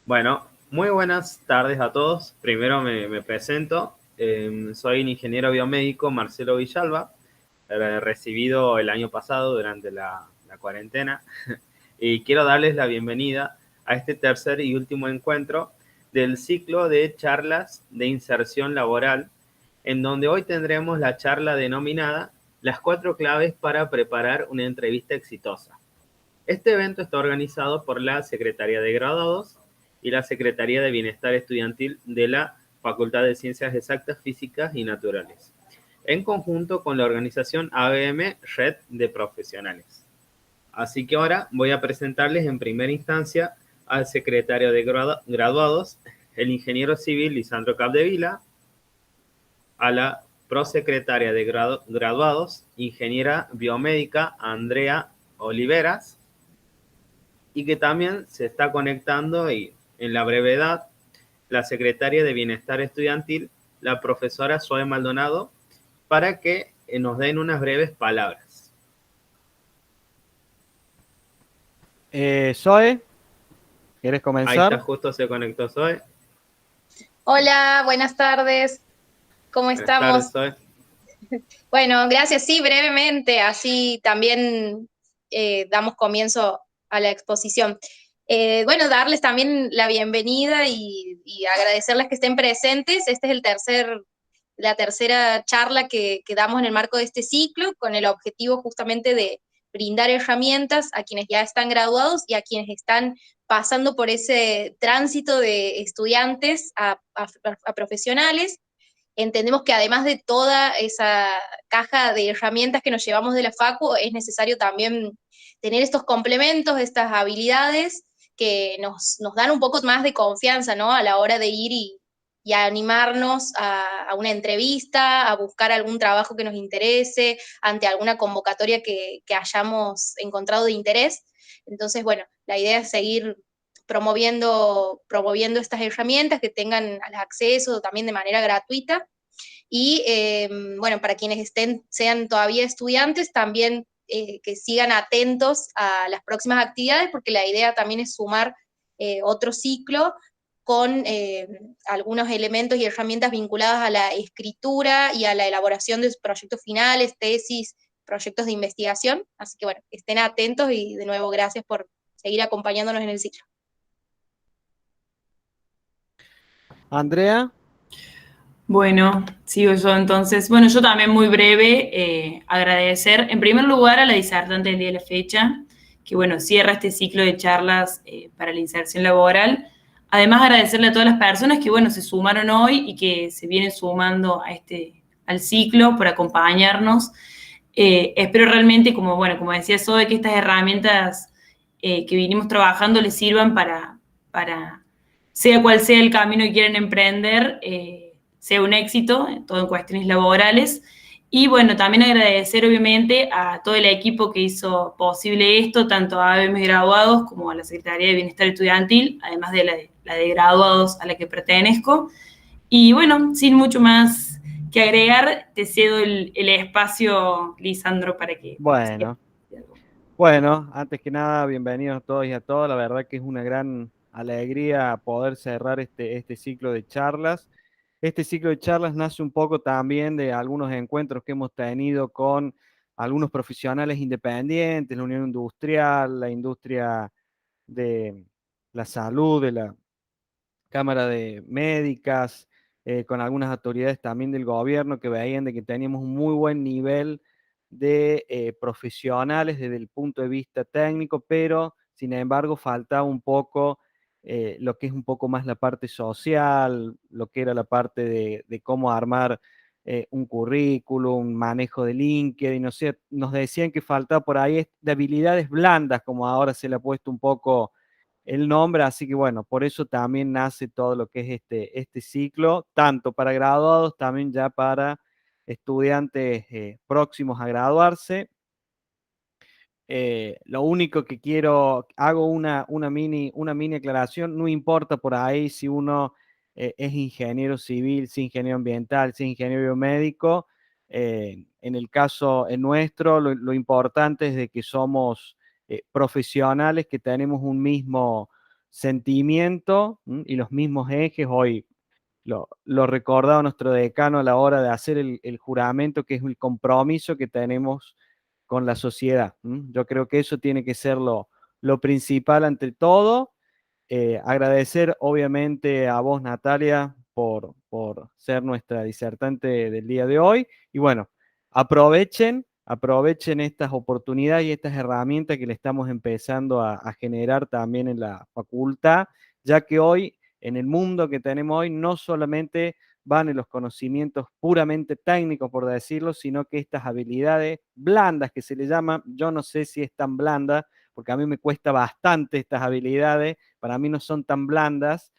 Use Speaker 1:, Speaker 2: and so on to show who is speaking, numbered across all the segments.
Speaker 1: Bueno, muy buenas tardes a todos. Primero me presento. Soy un ingeniero biomédico, Marcelo Villalba, recibido el año pasado durante la cuarentena. Y quiero darles la bienvenida a este tercer y último encuentro del ciclo de charlas de inserción laboral, en donde hoy tendremos la charla denominada Las 4 claves para preparar una entrevista exitosa. Este evento está organizado por la Secretaría de Graduados y la Secretaría de Bienestar Estudiantil de la Facultad de Ciencias Exactas, Físicas y Naturales, en conjunto con la organización ABM Red de Profesionales. Así que ahora voy a presentarles en primera instancia al secretario de Graduados, el ingeniero civil Lisandro Capdevila, a la prosecretaria de Graduados, ingeniera biomédica Andrea Oliveras, y que también se está conectando y en la brevedad la secretaria de Bienestar Estudiantil, la profesora Zoe Maldonado, para que nos den unas breves palabras.
Speaker 2: Zoe, ¿quieres
Speaker 1: Ahí está,
Speaker 2: comenzar?
Speaker 1: justo se conectó Zoe.
Speaker 3: Hola, buenas tardes. ¿Cómo
Speaker 1: Buenas tardes,
Speaker 3: estamos?
Speaker 1: Zoe.
Speaker 3: Bueno, gracias. Sí, brevemente, así también damos comienzo a la exposición. Bueno, darles también la bienvenida y agradecerles que estén presentes. Este es la tercera charla que damos en el marco de este ciclo, con el objetivo justamente de brindar herramientas a quienes ya están graduados y a quienes están pasando por ese tránsito de estudiantes a profesionales. Entendemos que además de toda esa caja de herramientas que nos llevamos de la Facu, es necesario también tener estos complementos, estas habilidades que nos dan un poco más de confianza, ¿no? A la hora de ir y a animarnos a una entrevista, a buscar algún trabajo que nos interese, ante alguna convocatoria que hayamos encontrado de interés. Entonces, bueno, la idea es seguir promoviendo estas herramientas que tengan acceso también de manera gratuita. Y bueno, para quienes sean todavía estudiantes, también que sigan atentos a las próximas actividades, porque la idea también es sumar otro ciclo con algunos elementos y herramientas vinculadas a la escritura y a la elaboración de proyectos finales, tesis, proyectos de investigación. Así que bueno, estén atentos y de nuevo gracias por seguir acompañándonos en el ciclo.
Speaker 2: Andrea,
Speaker 4: Bueno, sigo yo entonces. Bueno, yo también muy breve, agradecer en primer lugar a la disertante del día de la fecha, que bueno, cierra este ciclo de charlas para la inserción laboral. Además, agradecerle a todas las personas que bueno, se sumaron hoy y que se vienen sumando al ciclo por acompañarnos. Espero realmente, como decía Zoe, que estas herramientas que vinimos trabajando les sirvan para, sea cual sea el camino que quieran emprender, sea un éxito, todo en cuestiones laborales. Y bueno, también agradecer obviamente a todo el equipo que hizo posible esto, tanto a ABM Graduados como a la Secretaría de Bienestar Estudiantil, además de la de graduados a la que pertenezco. Y bueno, sin mucho más que agregar, te cedo el espacio, Lisandro, para que sigas.
Speaker 2: bueno, bueno, antes que nada, bienvenidos a todos y a todas. La verdad que es una gran alegría poder cerrar este ciclo de charlas. Este ciclo de charlas nace un poco también de algunos encuentros que hemos tenido con algunos profesionales independientes, la Unión Industrial, la industria de la salud, de la Cámara de Médicas, con algunas autoridades también del gobierno que veían de que teníamos un muy buen nivel de profesionales desde el punto de vista técnico, pero sin embargo faltaba un poco lo que es un poco más la parte social, lo que era la parte de cómo armar un currículum, un manejo de LinkedIn, no sé, nos decían que faltaba por ahí de habilidades blandas, como ahora se le ha puesto un poco el nombre, así que bueno, por eso también nace todo lo que es este ciclo, tanto para graduados, también ya para estudiantes próximos a graduarse. Lo único que quiero, hago una mini aclaración, no importa por ahí si uno es ingeniero civil, si es ingeniero ambiental, si es ingeniero biomédico. En el caso en nuestro, lo importante es de que somos profesionales, que tenemos un mismo sentimiento y los mismos ejes. Hoy lo recordaba nuestro decano a la hora de hacer el juramento, que es el compromiso que tenemos con la sociedad. Yo creo que eso tiene que ser lo principal ante todo. Agradecer obviamente a vos, Natalia, por ser nuestra disertante del día de hoy. Y bueno, aprovechen estas oportunidades y estas herramientas que le estamos empezando a generar también en la facultad, ya que hoy, en el mundo que tenemos hoy, no solamente van en los conocimientos puramente técnicos, por decirlo, sino que estas habilidades blandas que se le llaman, yo no sé si es tan blanda, porque a mí me cuesta bastante estas habilidades, para mí no son tan blandas,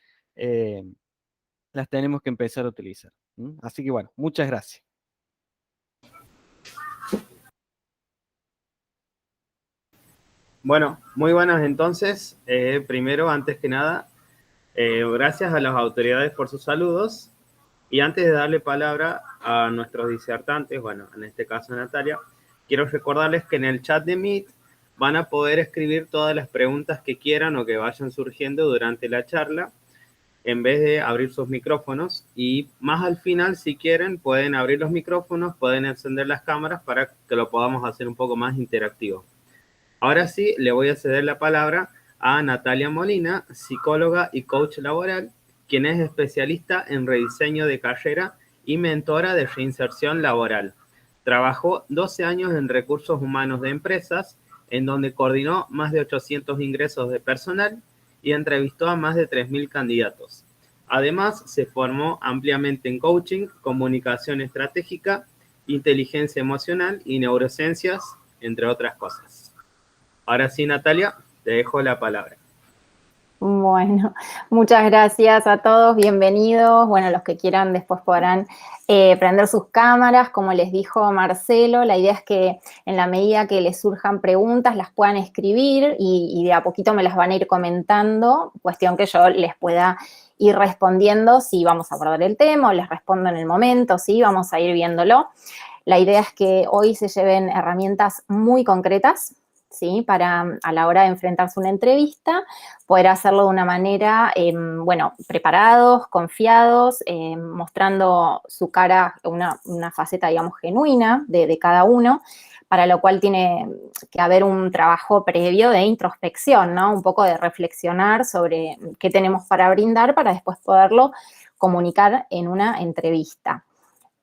Speaker 2: las tenemos que empezar a utilizar. Así que bueno, muchas gracias.
Speaker 1: Bueno, muy buenas entonces. Primero, antes que nada, gracias a las autoridades por sus saludos. Y antes de darle palabra a nuestros disertantes, bueno, en este caso Natalia, quiero recordarles que en el chat de Meet van a poder escribir todas las preguntas que quieran o que vayan surgiendo durante la charla, en vez de abrir sus micrófonos. Y más al final, si quieren, pueden abrir los micrófonos, pueden encender las cámaras para que lo podamos hacer un poco más interactivo. Ahora sí, le voy a ceder la palabra a Natalia Molina, psicóloga y coach laboral, quien es especialista en rediseño de carrera y mentora de reinserción laboral. Trabajó 12 años en recursos humanos de empresas, en donde coordinó más de 800 ingresos de personal y entrevistó a más de 3.000 candidatos. Además, se formó ampliamente en coaching, comunicación estratégica, inteligencia emocional y neurociencias, entre otras cosas. Ahora sí, Natalia, te dejo la palabra.
Speaker 5: Bueno, muchas gracias a todos, bienvenidos. Bueno, los que quieran después podrán prender sus cámaras, como les dijo Marcelo. La idea es que en la medida que les surjan preguntas las puedan escribir y de a poquito me las van a ir comentando, cuestión que yo les pueda ir respondiendo si vamos a abordar el tema o les respondo en el momento, sí, vamos a ir viéndolo. La idea es que hoy se lleven herramientas muy concretas, ¿sí? Para a la hora de enfrentarse a una entrevista, poder hacerlo de una manera, bueno, preparados, confiados, mostrando su cara, una faceta, digamos, genuina de cada uno, para lo cual tiene que haber un trabajo previo de introspección, ¿no? Un poco de reflexionar sobre qué tenemos para brindar para después poderlo comunicar en una entrevista.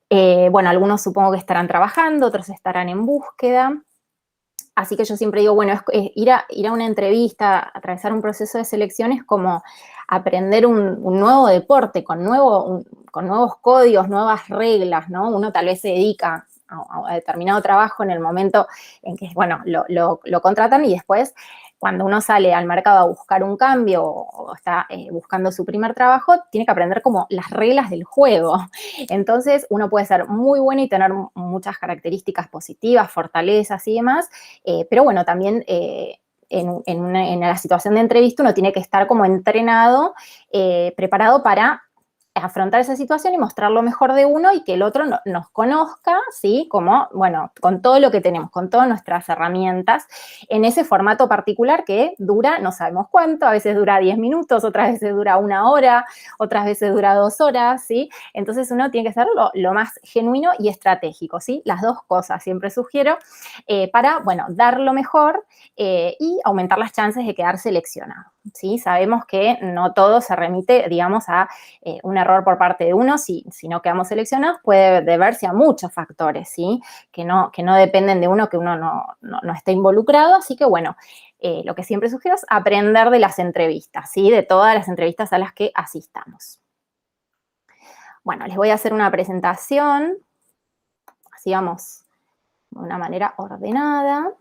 Speaker 5: Bueno, algunos supongo que estarán trabajando, otros estarán en búsqueda. Así que yo siempre digo, bueno, ir a una entrevista, atravesar un proceso de selección es como aprender un nuevo deporte con nuevos códigos, nuevas reglas, ¿no? Uno tal vez se dedica a determinado trabajo en el momento en que, bueno, lo contratan y después cuando uno sale al mercado a buscar un cambio o está buscando su primer trabajo, tiene que aprender como las reglas del juego. Entonces, uno puede ser muy bueno y tener muchas características positivas, fortalezas y demás, pero bueno, también en la situación de entrevista uno tiene que estar como entrenado, preparado para afrontar esa situación y mostrar lo mejor de uno y que el otro nos conozca, ¿sí? Como, bueno, con todo lo que tenemos, con todas nuestras herramientas, en ese formato particular que dura, no sabemos cuánto, a veces dura 10 minutos, otras veces dura 1 hora, otras veces dura 2 horas, ¿sí? Entonces uno tiene que ser lo más genuino y estratégico, ¿sí? Las dos cosas siempre sugiero para, bueno, dar lo mejor y aumentar las chances de quedar seleccionado, ¿sí? Sabemos que no todo se remite, digamos, a un error por parte de uno, si no quedamos seleccionados, puede deberse a muchos factores, ¿sí? Que no dependen de uno, que uno no esté involucrado, así que bueno, lo que siempre sugiero es aprender de las entrevistas, ¿sí? De todas las entrevistas a las que asistamos. Bueno, les voy a hacer una presentación, así vamos de una manera ordenada.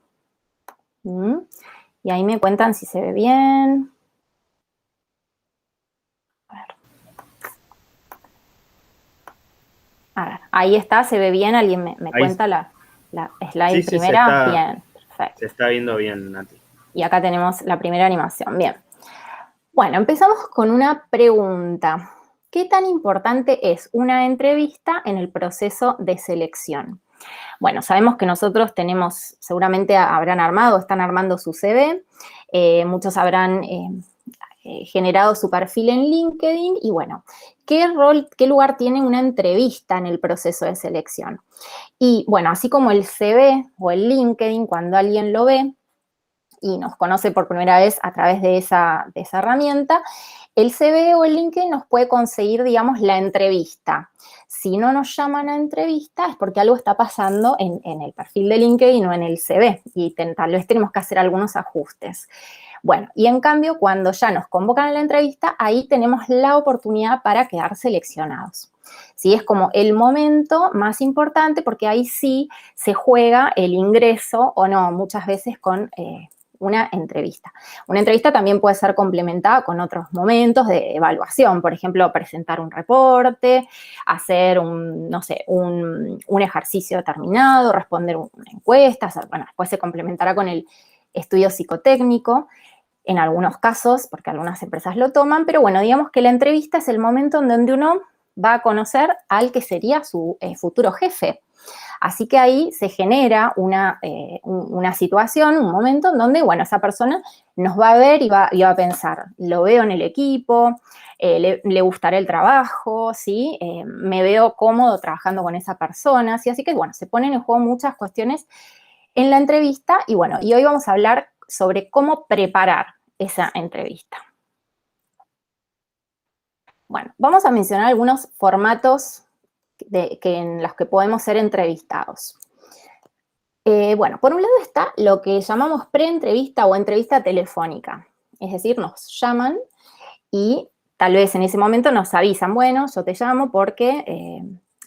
Speaker 5: Y ahí me cuentan si se ve bien. A ver, ahí está, se ve bien, alguien me cuenta la slide primera.
Speaker 1: Sí,
Speaker 5: bien, perfecto.
Speaker 1: Se está viendo bien, Nati.
Speaker 5: Y acá tenemos la primera animación, bien. Bueno, empezamos con una pregunta. ¿Qué tan importante es una entrevista en el proceso de selección? Bueno, sabemos que nosotros tenemos, seguramente habrán armado, están armando su CV, muchos habrán generado su perfil en LinkedIn y bueno, ¿qué lugar tiene una entrevista en el proceso de selección? Y bueno, así como el CV o el LinkedIn, cuando alguien lo ve y nos conoce por primera vez a través de esa herramienta, el CV o el LinkedIn nos puede conseguir, digamos, la entrevista. Si no nos llaman a entrevista es porque algo está pasando en el perfil de LinkedIn o en el CV y tal vez tenemos que hacer algunos ajustes. Bueno, y en cambio, cuando ya nos convocan a la entrevista, ahí tenemos la oportunidad para quedar seleccionados. ¿Sí? Es como el momento más importante porque ahí sí se juega el ingreso o no, muchas veces con una entrevista. Una entrevista también puede ser complementada con otros momentos de evaluación, por ejemplo, presentar un reporte, hacer no sé, un ejercicio determinado, responder una encuesta, bueno, después se complementará con el estudio psicotécnico, en algunos casos, porque algunas empresas lo toman, pero bueno, digamos que la entrevista es el momento en donde uno va a conocer al que sería su futuro jefe. Así que ahí se genera una situación, un momento en donde, bueno, esa persona nos va a ver y va a pensar, lo veo en el equipo, le gustará el trabajo, ¿sí? Me veo cómodo trabajando con esa persona, ¿sí? Así que, bueno, se ponen en juego muchas cuestiones en la entrevista y, bueno, y hoy vamos a hablar sobre cómo preparar esa entrevista. Bueno, vamos a mencionar algunos formatos en los que podemos ser entrevistados. Bueno, por un lado está lo que llamamos preentrevista o entrevista telefónica. Es decir, nos llaman y tal vez en ese momento nos avisan, bueno, yo te llamo porque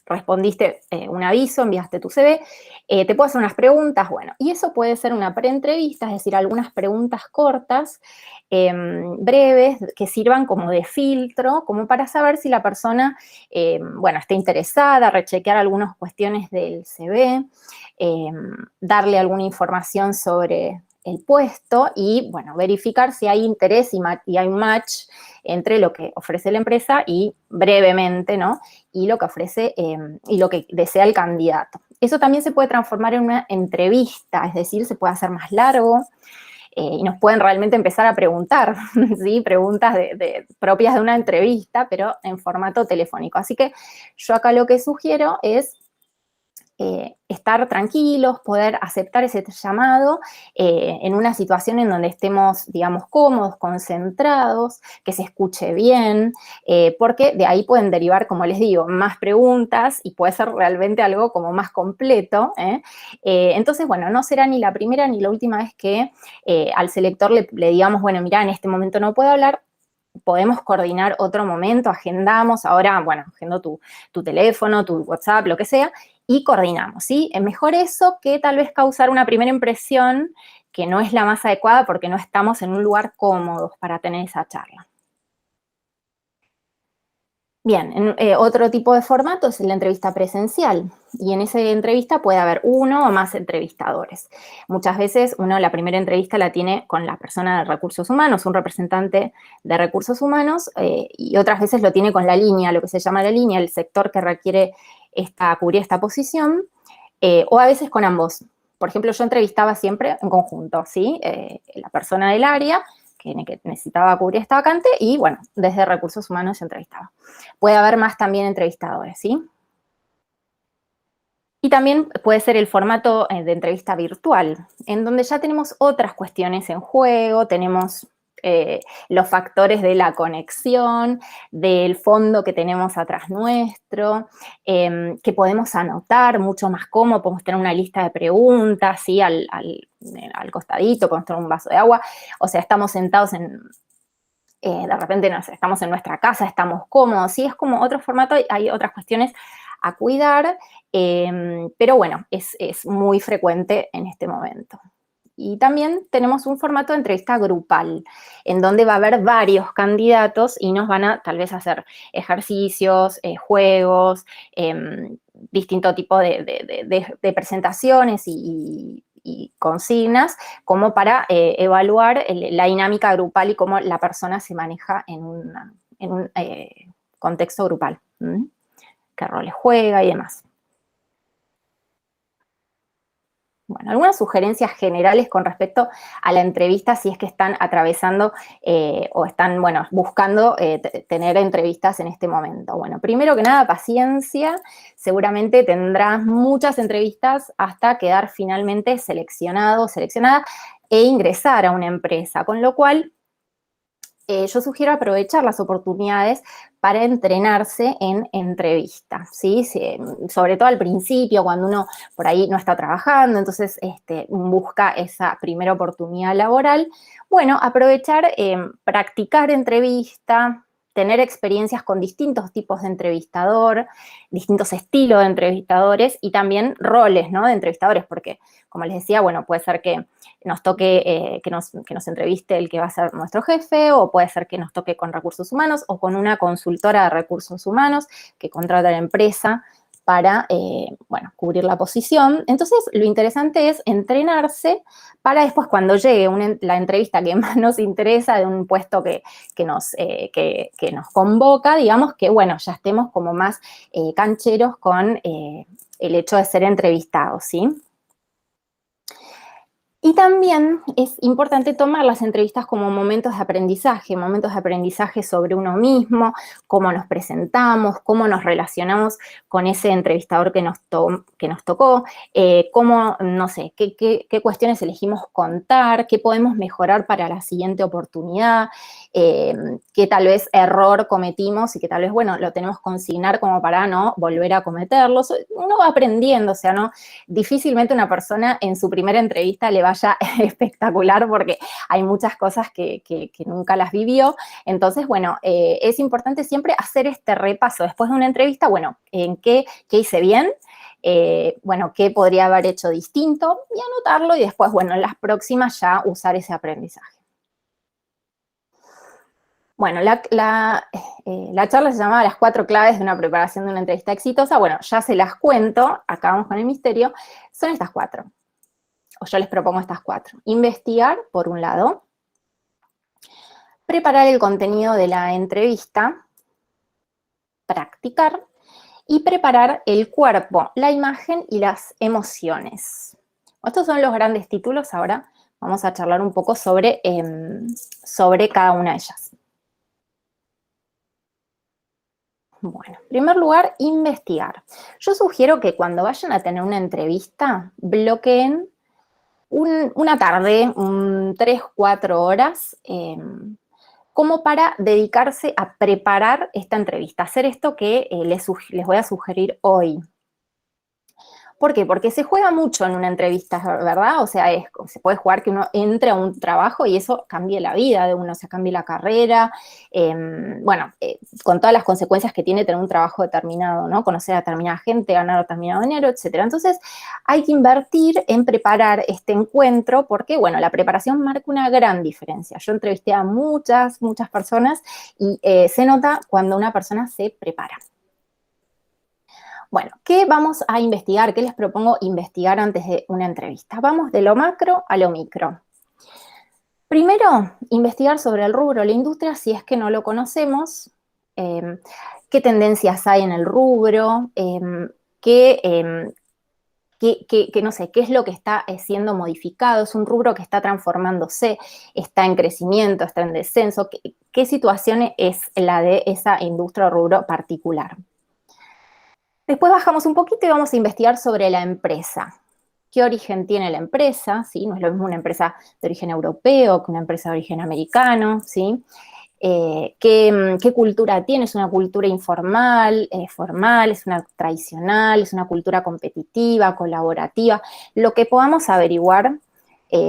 Speaker 5: respondiste un aviso, enviaste tu CV, te puedo hacer unas preguntas, bueno, y eso puede ser una preentrevista, es decir, algunas preguntas cortas, breves, que sirvan como de filtro, como para saber si la persona, bueno, está interesada, rechequear algunas cuestiones del CV, darle alguna información sobre el puesto y, bueno, verificar si hay interés y hay un match entre lo que ofrece la empresa y brevemente, ¿no? Y lo que ofrece y lo que desea el candidato. Eso también se puede transformar en una entrevista, es decir, se puede hacer más largo y nos pueden realmente empezar a preguntar, ¿sí? Preguntas propias de una entrevista, pero en formato telefónico. Así que yo acá lo que sugiero es estar tranquilos, poder aceptar ese llamado en una situación en donde estemos, digamos, cómodos, concentrados, que se escuche bien, porque de ahí pueden derivar, como les digo, más preguntas y puede ser realmente algo como más completo. Entonces, bueno, no será ni la primera ni la última vez que al selector le digamos, bueno, mira, en este momento no puedo hablar, podemos coordinar otro momento, agendamos, ahora, bueno, agendo tu teléfono, tu WhatsApp, lo que sea, y coordinamos, ¿sí? Es mejor eso que tal vez causar una primera impresión que no es la más adecuada porque no estamos en un lugar cómodo para tener esa charla. Bien, otro tipo de formato es la entrevista presencial y en esa entrevista puede haber uno o más entrevistadores. Muchas veces la primera entrevista la tiene con la persona de recursos humanos, un representante de recursos humanos y otras veces lo tiene con la línea, lo que se llama la línea, el sector que requiere cubrir esta posición o a veces con ambos. Por ejemplo, yo entrevistaba siempre en conjunto, ¿sí? La persona del área que necesitaba cubrir esta vacante y, bueno, desde recursos humanos yo entrevistaba. Puede haber más también entrevistadores, ¿sí? Y también puede ser el formato de entrevista virtual, en donde ya tenemos otras cuestiones en juego, tenemos los factores de la conexión, del fondo que tenemos atrás nuestro, que podemos anotar mucho más cómodo, podemos tener una lista de preguntas, ¿sí? Al costadito, podemos tener un vaso de agua, o sea, estamos sentados de repente, no sé, estamos en nuestra casa, estamos cómodos, ¿sí? Es como otro formato, hay otras cuestiones a cuidar, pero bueno, es muy frecuente en este momento. Y también tenemos un formato de entrevista grupal, en donde va a haber varios candidatos y nos van a tal vez hacer ejercicios, juegos, distinto tipo de presentaciones y consignas, como para evaluar la dinámica grupal y cómo la persona se maneja en un contexto grupal, qué roles juega y demás. Bueno, algunas sugerencias generales con respecto a la entrevista si es que están atravesando o están, bueno, buscando tener entrevistas en este momento. Bueno, primero que nada, paciencia. Seguramente tendrás muchas entrevistas hasta quedar finalmente seleccionado, seleccionada e ingresar a una empresa, con lo cual yo sugiero aprovechar las oportunidades para entrenarse en entrevistas, ¿sí? Sobre todo al principio, cuando uno por ahí no está trabajando, entonces busca esa primera oportunidad laboral. Bueno, aprovechar, practicar entrevista, tener experiencias con distintos tipos de entrevistador, distintos estilos de entrevistadores y también roles, ¿no? De entrevistadores, porque, como les decía, bueno, puede ser que nos toque que nos entreviste el que va a ser nuestro jefe, o puede ser que nos toque con recursos humanos o con una consultora de recursos humanos que contrata a la empresa para, bueno, cubrir la posición. Entonces, lo interesante es entrenarse para después, cuando llegue la entrevista que más nos interesa, de un puesto que nos convoca, digamos que, bueno, ya estemos como más cancheros con el hecho de ser entrevistados, ¿sí? Y también es importante tomar las entrevistas como momentos de aprendizaje sobre uno mismo, cómo nos presentamos, cómo nos relacionamos con ese entrevistador que nos tocó, cómo, no sé, qué cuestiones elegimos contar, qué podemos mejorar para la siguiente oportunidad, qué tal vez error cometimos y que tal vez, bueno, lo tenemos que consignar como para no volver a cometerlo. Uno va aprendiendo, o sea, no, difícilmente una persona en su primera entrevista le vaya espectacular porque hay muchas cosas que nunca las vivió. Entonces, bueno, es importante siempre hacer este repaso después de una entrevista, bueno, en qué hice bien, bueno, qué podría haber hecho distinto y anotarlo y después, bueno, en las próximas ya usar ese aprendizaje. Bueno, la charla se llamaba Las 4 claves de una preparación de una entrevista exitosa. Bueno, ya se las cuento, acá vamos con el misterio, son estas 4. O yo les propongo estas 4. Investigar, por un lado. Preparar el contenido de la entrevista. Practicar. Y preparar el cuerpo, la imagen y las emociones. Estos son los grandes títulos. Ahora vamos a charlar un poco sobre cada una de ellas. Bueno, en primer lugar, investigar. Yo sugiero que cuando vayan a tener una entrevista, bloqueen una tarde, 3, 4 horas, como para dedicarse a preparar esta entrevista, hacer esto que les voy a sugerir hoy. ¿Por qué? Porque se juega mucho en una entrevista, ¿verdad? O sea, se puede jugar que uno entre a un trabajo y eso cambie la vida de uno, se cambie la carrera, bueno, con todas las consecuencias que tiene tener un trabajo determinado, ¿no? Conocer a determinada gente, ganar determinado dinero, etc. Entonces, hay que invertir en preparar este encuentro porque, bueno, la preparación marca una gran diferencia. Yo entrevisté a muchas personas y se nota cuando una persona se prepara. Bueno, ¿qué vamos a investigar? ¿Qué les propongo investigar antes de una entrevista? Vamos de lo macro a lo micro. Primero, investigar sobre el rubro, la industria, si es que no lo conocemos, qué tendencias hay en el rubro, no sé, qué es lo que está siendo modificado, es un rubro que está transformándose, está en crecimiento, está en descenso, qué situación es la de esa industria o rubro particular. Después bajamos un poquito y vamos a investigar sobre la empresa. ¿Qué origen tiene la empresa? ¿Sí? No es lo mismo una empresa de origen europeo que una empresa de origen americano, ¿sí? ¿Qué cultura tiene? ¿Es una cultura informal, formal? ¿Es una tradicional? ¿Es una cultura competitiva, colaborativa? Lo que podamos averiguar,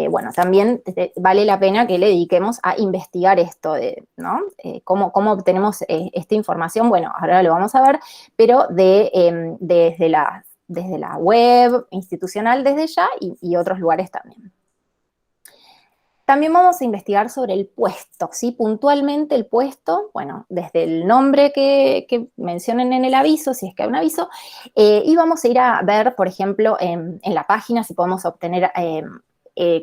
Speaker 5: bueno, también vale la pena que le dediquemos a investigar esto, ¿no? ¿Cómo obtenemos esta información? Bueno, ahora lo vamos a ver, pero desde la web institucional, desde ya, y otros lugares también. También vamos a investigar sobre el puesto, ¿sí? Puntualmente el puesto, bueno, desde el nombre que mencionen en el aviso, si es que hay un aviso, y vamos a ir a ver, por ejemplo, en la página si podemos obtener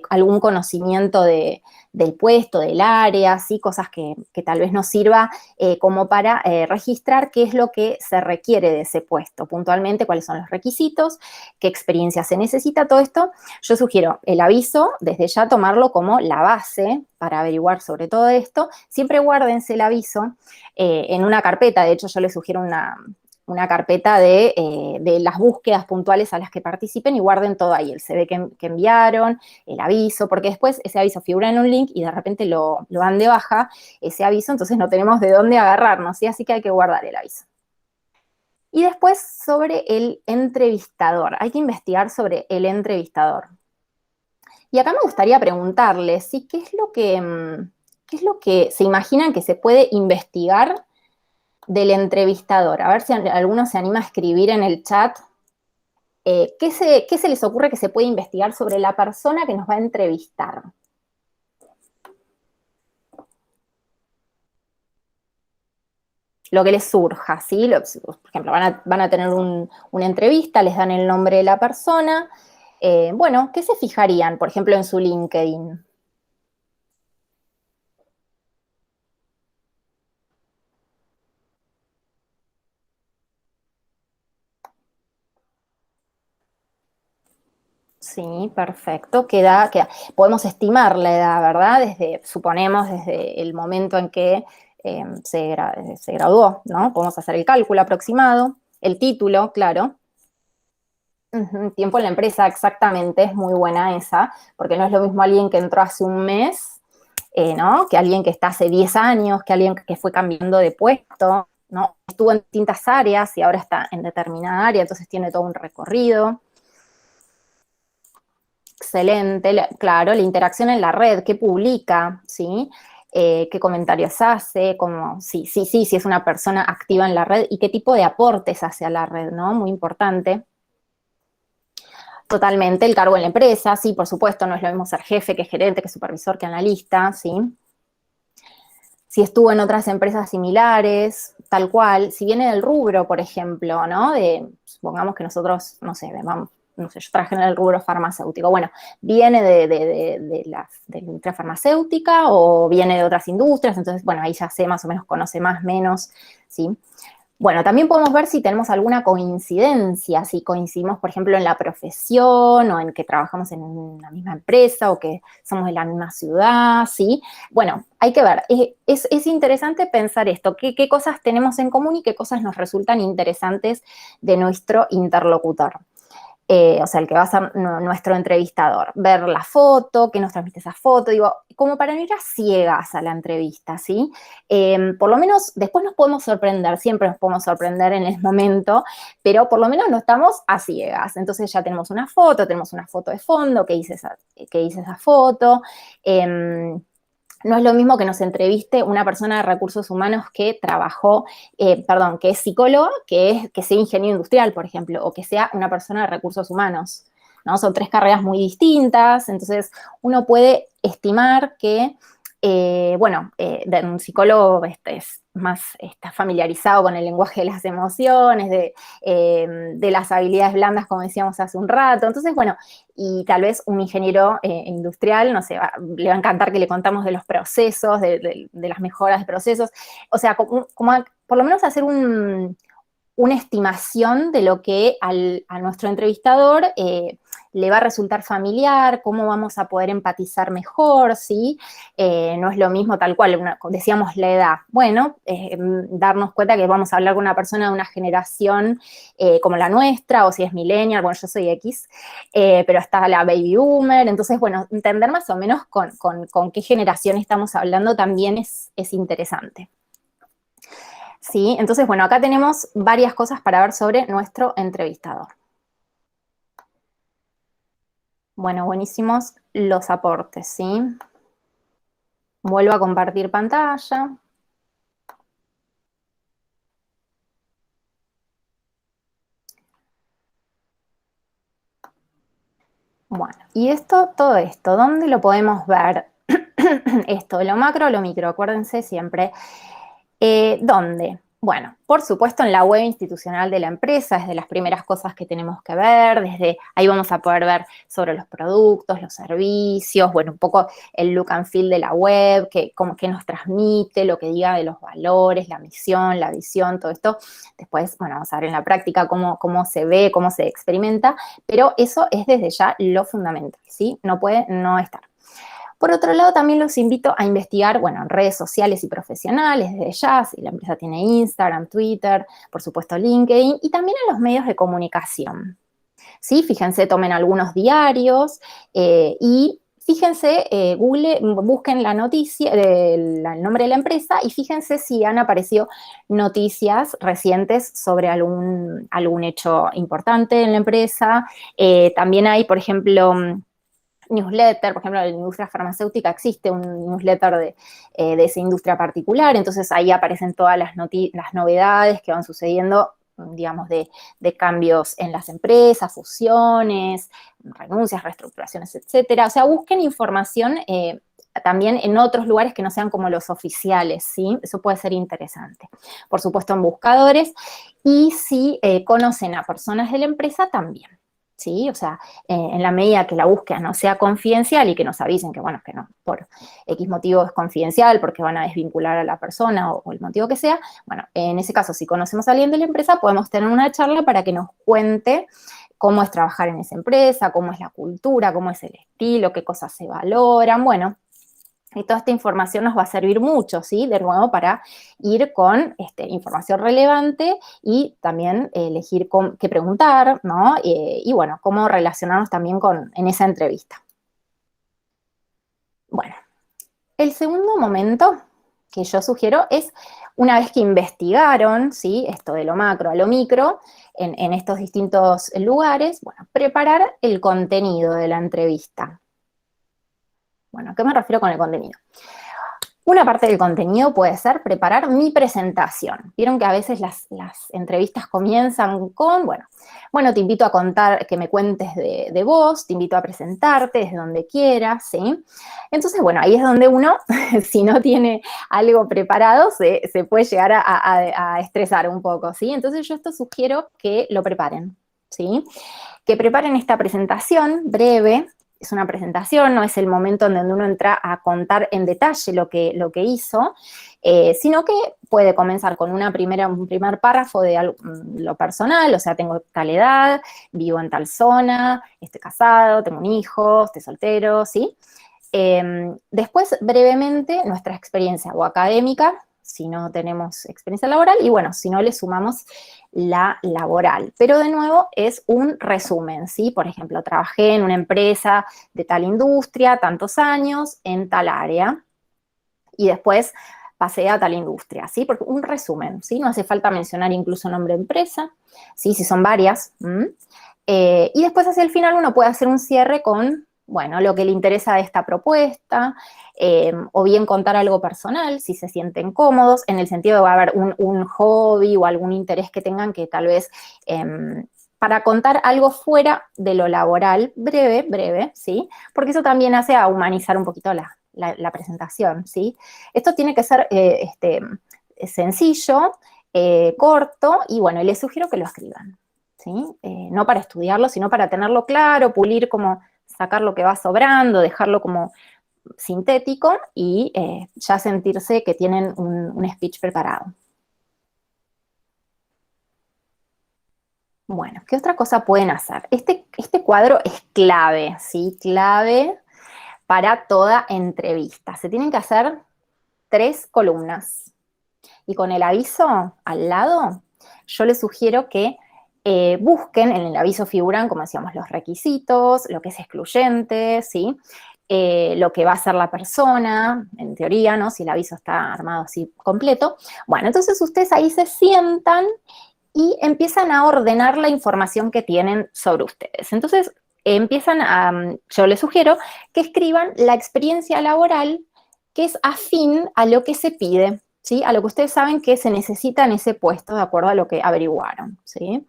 Speaker 5: algún conocimiento del puesto, del área, ¿sí? Cosas que tal vez nos sirva como para registrar qué es lo que se requiere de ese puesto, puntualmente cuáles son los requisitos, qué experiencia se necesita, todo esto. Yo sugiero el aviso, desde ya tomarlo como la base para averiguar sobre todo esto. Siempre guárdense el aviso en una carpeta. De hecho, yo les sugiero una carpeta de las búsquedas puntuales a las que participen y guarden todo ahí, el CV que enviaron, el aviso, porque después ese aviso figura en un link y de repente lo dan de baja, ese aviso, entonces no tenemos de dónde agarrarnos, ¿sí? Así que hay que guardar el aviso. Y después sobre el entrevistador, hay que investigar sobre el entrevistador. Y acá me gustaría preguntarles, ¿sí? ¿Qué es lo que se imaginan que se puede investigar del entrevistador? A ver si alguno se anima a escribir en el chat. ¿Qué se les ocurre que se puede investigar sobre la persona que nos va a entrevistar? Lo que les surja, ¿sí? Por ejemplo, van a tener una entrevista, les dan el nombre de la persona. Bueno, ¿qué se fijarían, por ejemplo, en su LinkedIn? Sí, perfecto. Podemos estimar la edad, ¿verdad? Suponemos desde el momento en que se graduó, ¿no? Podemos hacer el cálculo aproximado, el título, claro. Tiempo en la empresa, exactamente, es muy buena esa, porque no es lo mismo alguien que entró hace un mes, ¿no? Que alguien que está hace 10 años, que alguien que fue cambiando de puesto, ¿no? Estuvo en distintas áreas y ahora está en determinada área, entonces tiene todo un recorrido. Excelente, claro, la interacción en la red, qué publica, ¿sí? Qué comentarios hace, si es una persona activa en la red y qué tipo de aportes hace a la red, ¿no? Muy importante. Totalmente, el cargo en la empresa, sí, por supuesto, no es lo mismo ser jefe que gerente, que supervisor, que analista, ¿sí? Si estuvo en otras empresas similares, tal cual, si viene del rubro, por ejemplo, ¿no? Supongamos que nosotros, no sé, yo trabajé en el rubro farmacéutico, bueno, viene de la industria farmacéutica o viene de otras industrias, entonces, bueno, ahí ya sé más o menos, conoce más, menos, ¿sí? Bueno, también podemos ver si tenemos alguna coincidencia, si coincidimos, por ejemplo, en la profesión o en que trabajamos en la misma empresa o que somos de la misma ciudad, ¿sí? Bueno, hay que ver, es interesante pensar esto, qué cosas tenemos en común y qué cosas nos resultan interesantes de nuestro interlocutor. O sea, el que va a ser nuestro entrevistador, ver la foto, qué nos transmite esa foto, digo, como para no ir a ciegas a la entrevista, ¿sí? Por lo menos después nos podemos sorprender, siempre nos podemos sorprender en el momento, pero por lo menos no estamos a ciegas. Entonces ya tenemos una foto de fondo, que hice esa foto. No es lo mismo que nos entreviste una persona de recursos humanos que que es psicóloga, que sea ingeniero industrial, por ejemplo, o que sea una persona de recursos humanos, ¿no? Son 3 carreras muy distintas, entonces uno puede estimar que, un psicólogo está familiarizado con el lenguaje de las emociones, de las habilidades blandas, como decíamos hace un rato. Entonces, bueno, y tal vez un ingeniero industrial, no sé, le va a encantar que le contamos de los procesos, de las mejoras de procesos. O sea, por lo menos hacer una estimación de lo que a nuestro entrevistador le va a resultar familiar, cómo vamos a poder empatizar mejor, ¿sí? No es lo mismo tal cual, decíamos la edad. Bueno, darnos cuenta que vamos a hablar con una persona de una generación como la nuestra, o si es millennial, bueno, yo soy X, pero está la baby boomer, entonces, bueno, entender más o menos con qué generación estamos hablando también es interesante. ¿Sí? Entonces, bueno, acá tenemos varias cosas para ver sobre nuestro entrevistador. Bueno, buenísimos los aportes, ¿sí? Vuelvo a compartir pantalla. Bueno, y todo esto, ¿dónde lo podemos ver? Esto, lo macro o lo micro, acuérdense siempre. ¿Dónde? Bueno, por supuesto en la web institucional de la empresa es de las primeras cosas que tenemos que ver, desde ahí vamos a poder ver sobre los productos, los servicios, bueno, un poco el look and feel de la web, qué nos transmite, lo que diga de los valores, la misión, la visión, todo esto. Después, bueno, vamos a ver en la práctica cómo se ve, cómo se experimenta, pero eso es desde ya lo fundamental, ¿sí? No puede no estar. Por otro lado, también los invito a investigar, bueno, en redes sociales y profesionales, desde ya, si la empresa tiene Instagram, Twitter, por supuesto LinkedIn, y también en los medios de comunicación. ¿Sí? Fíjense, tomen algunos diarios y fíjense, busquen la noticia, el nombre de la empresa y fíjense si han aparecido noticias recientes sobre algún hecho importante en la empresa. También hay, por ejemplo, newsletter, por ejemplo, en la industria farmacéutica existe un newsletter de esa industria particular, entonces ahí aparecen todas las novedades que van sucediendo, digamos, de cambios en las empresas, fusiones, renuncias, reestructuraciones, etcétera. O sea, busquen información también en otros lugares que no sean como los oficiales, ¿sí? Eso puede ser interesante. Por supuesto, en buscadores, y si conocen a personas de la empresa, también. ¿Sí? O sea, en la medida que la búsqueda no sea confidencial y que nos avisen que, bueno, que no, por X motivo es confidencial porque van a desvincular a la persona o el motivo que sea, bueno, en ese caso, si conocemos a alguien de la empresa, podemos tener una charla para que nos cuente cómo es trabajar en esa empresa, cómo es la cultura, cómo es el estilo, qué cosas se valoran, bueno. Y toda esta información nos va a servir mucho, ¿sí? De nuevo, para ir con información relevante y también elegir qué preguntar, ¿no? Y bueno, cómo relacionarnos también en esa entrevista. Bueno, el segundo momento que yo sugiero es, una vez que investigaron, ¿sí? Esto de lo macro a lo micro, en estos distintos lugares, bueno, preparar el contenido de la entrevista. Bueno, ¿a qué me refiero con el contenido? Una parte del contenido puede ser preparar mi presentación. Vieron que a veces las entrevistas comienzan con, bueno, te invito a contar, que me cuentes de vos, te invito a presentarte desde donde quieras, ¿sí? Entonces, bueno, ahí es donde uno, si no tiene algo preparado, se puede llegar a estresar un poco, ¿sí? Entonces yo esto sugiero que lo preparen, ¿sí? Que preparen esta presentación breve. Es una presentación, no es el momento en donde uno entra a contar en detalle lo que hizo, sino que puede comenzar con un primer párrafo de lo personal, o sea, tengo tal edad, vivo en tal zona, estoy casado, tengo un hijo, estoy soltero, ¿sí? Después, brevemente, nuestra experiencia o académica, si no tenemos experiencia laboral, y bueno, si no le sumamos la laboral. Pero de nuevo es un resumen, ¿sí? Por ejemplo, trabajé en una empresa de tal industria, tantos años, en tal área, y después pasé a tal industria, ¿sí? Porque un resumen, ¿sí? No hace falta mencionar incluso nombre de empresa, ¿sí? Si son varias. Y después hacia el final uno puede hacer un cierre con, bueno, lo que le interesa de esta propuesta, o bien contar algo personal, si se sienten cómodos, en el sentido de va a haber un hobby o algún interés que tengan que tal vez, para contar algo fuera de lo laboral, breve, ¿sí? Porque eso también hace a humanizar un poquito la presentación, ¿sí? Esto tiene que ser sencillo, corto, y bueno, les sugiero que lo escriban, ¿sí? No para estudiarlo, sino para tenerlo claro, pulir, como sacar lo que va sobrando, dejarlo como sintético y ya sentirse que tienen un speech preparado. Bueno, ¿qué otra cosa pueden hacer? Este cuadro es clave, ¿sí? Clave para toda entrevista. Se tienen que hacer 3 columnas. Y con el aviso al lado, yo les sugiero que busquen, en el aviso figuran, como decíamos, los requisitos, lo que es excluyente, ¿sí? Lo que va a hacer la persona, en teoría, ¿no? Si el aviso está armado así completo. Bueno, entonces ustedes ahí se sientan y empiezan a ordenar la información que tienen sobre ustedes. Entonces, yo les sugiero que escriban la experiencia laboral que es afín a lo que se pide, ¿sí? A lo que ustedes saben que se necesita en ese puesto, de acuerdo a lo que averiguaron, ¿sí?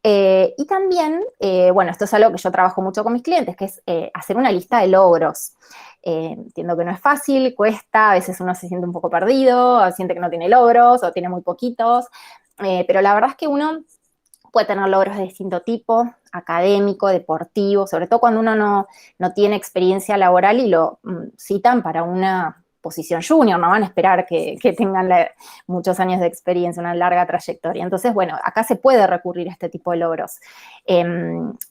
Speaker 5: Y también, bueno, esto es algo que yo trabajo mucho con mis clientes, que es hacer una lista de logros. Entiendo que no es fácil, cuesta, a veces uno se siente un poco perdido, o siente que no tiene logros, o tiene muy poquitos, pero la verdad es que uno puede tener logros de distinto tipo, académico, deportivo, sobre todo cuando uno no tiene experiencia laboral y lo citan para una posición junior, no van a esperar que tengan muchos años de experiencia, una larga trayectoria. Entonces, bueno, acá se puede recurrir a este tipo de logros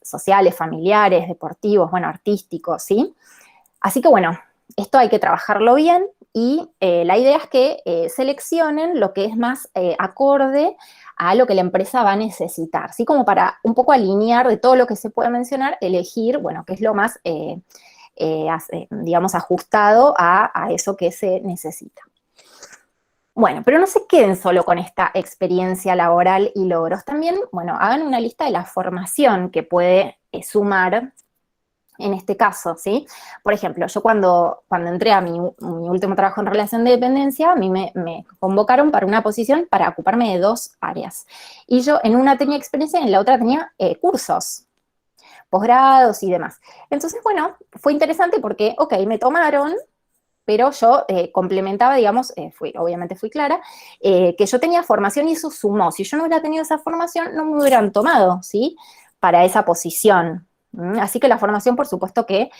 Speaker 5: sociales, familiares, deportivos, bueno, artísticos, ¿sí? Así que, bueno, esto hay que trabajarlo bien y la idea es que seleccionen lo que es más acorde a lo que la empresa va a necesitar, ¿sí? Como para un poco alinear de todo lo que se puede mencionar, elegir, bueno, qué es lo más, digamos, ajustado a eso que se necesita. Bueno, pero no se queden solo con esta experiencia laboral y logros. También, bueno, hagan una lista de la formación que puede sumar en este caso, ¿sí? Por ejemplo, yo cuando entré a mi último trabajo en relación de dependencia, a mí me convocaron para una posición para ocuparme de 2 áreas. Y yo en una tenía experiencia y en la otra tenía cursos, posgrados y demás. Entonces, bueno, fue interesante porque, ok, me tomaron, pero yo complementaba, digamos, obviamente fui clara, que yo tenía formación y eso sumó. Si yo no hubiera tenido esa formación, no me hubieran tomado, ¿sí? Para esa posición. Así que la formación, por supuesto, que